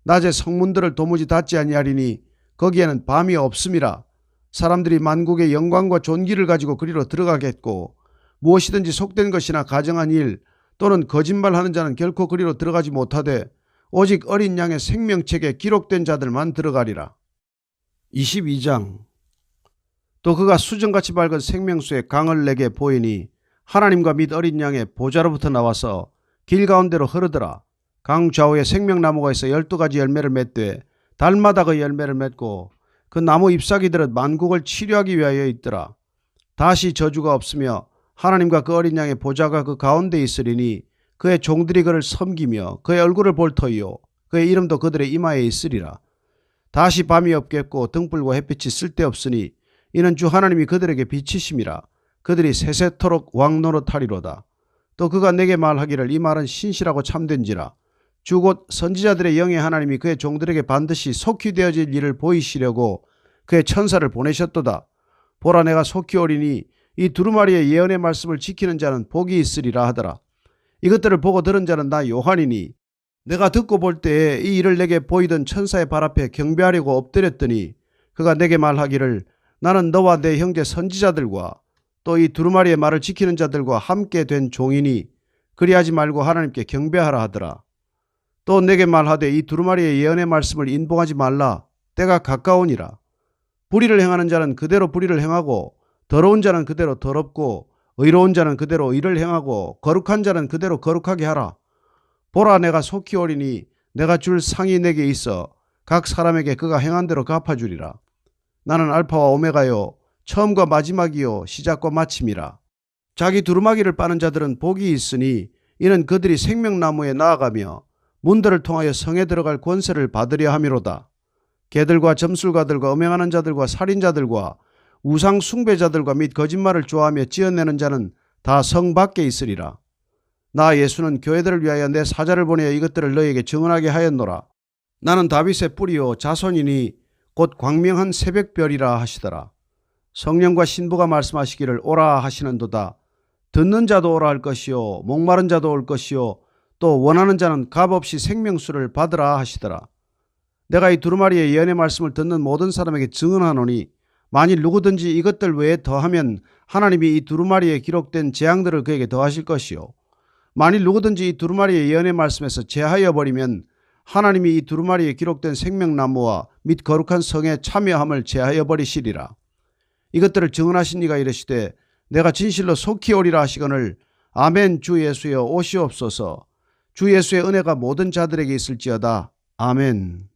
낮에 성문들을 도무지 닫지 아니하리니 거기에는 밤이 없음이라. 사람들이 만국의 영광과 존귀를 가지고 그리로 들어가겠고 무엇이든지 속된 것이나 가정한 일 또는 거짓말하는 자는 결코 그리로 들어가지 못하되 오직 어린 양의 생명책에 기록된 자들만 들어가리라. 22장. 또 그가 수정같이 밝은 생명수의 강을 내게 보이니 하나님과 및 어린 양의 보좌로부터 나와서 길 가운데로 흐르더라. 강 좌우에 생명나무가 있어 12가지 열매를 맺되 달마다 그 열매를 맺고 그 나무 잎사귀들은 만국을 치료하기 위하여 있더라. 다시 저주가 없으며 하나님과 그 어린 양의 보좌가 그 가운데 있으리니 그의 종들이 그를 섬기며 그의 얼굴을 볼 터이요 그의 이름도 그들의 이마에 있으리라. 다시 밤이 없겠고 등불과 햇빛이 쓸데없으니 이는 주 하나님이 그들에게 비치심이라. 그들이 세세토록 왕노릇하리로다. 또 그가 내게 말하기를 이 말은 신실하고 참된지라. 주 곧 선지자들의 영의 하나님이 그의 종들에게 반드시 속히 되어질 일을 보이시려고 그의 천사를 보내셨도다. 보라 내가 속히 오리니 이 두루마리의 예언의 말씀을 지키는 자는 복이 있으리라 하더라. 이것들을 보고 들은 자는 나 요한이니 내가 듣고 볼 때에 이 일을 내게 보이던 천사의 발 앞에 경배하려고 엎드렸더니 그가 내게 말하기를 나는 너와 내 형제 선지자들과 또 이 두루마리의 말을 지키는 자들과 함께 된 종이니 그리하지 말고 하나님께 경배하라 하더라. 또 내게 말하되 이 두루마리의 예언의 말씀을 인봉하지 말라. 때가 가까우니라. 불의를 행하는 자는 그대로 불의를 행하고 더러운 자는 그대로 더럽고 의로운 자는 그대로 의를 행하고 거룩한 자는 그대로 거룩하게 하라. 보라 내가 속히 오리니 내가 줄 상이 내게 있어 각 사람에게 그가 행한 대로 갚아주리라. 나는 알파와 오메가요 처음과 마지막이요 시작과 마침이라. 자기 두루마기를 빠는 자들은 복이 있으니 이는 그들이 생명나무에 나아가며 문들을 통하여 성에 들어갈 권세를 받으려 함이로다. 개들과 점술가들과 음행하는 자들과 살인자들과 우상 숭배자들과 및 거짓말을 좋아하며 지어내는 자는 다 성 밖에 있으리라. 나 예수는 교회들을 위하여 내 사자를 보내어 이것들을 너희에게 증언하게 하였노라. 나는 다윗의 뿌리요 자손이니 곧 광명한 새벽별이라 하시더라. 성령과 신부가 말씀하시기를 오라 하시는도다. 듣는 자도 오라 할 것이요 목마른 자도 올 것이요 또 원하는 자는 값없이 생명수를 받으라 하시더라. 내가 이 두루마리의 예언의 말씀을 듣는 모든 사람에게 증언하노니 만일 누구든지 이것들 외에 더하면 하나님이 이 두루마리에 기록된 재앙들을 그에게 더하실 것이요 만일 누구든지 이 두루마리의 예언의 말씀에서 제하여 버리면 하나님이 이 두루마리에 기록된 생명나무와 및 거룩한 성에 참여함을 제하여 버리시리라. 이것들을 증언하신 이가 이르시되 내가 진실로 속히 오리라 하시거늘 아멘. 주 예수여 오시옵소서. 주 예수의 은혜가 모든 자들에게 있을지어다. 아멘.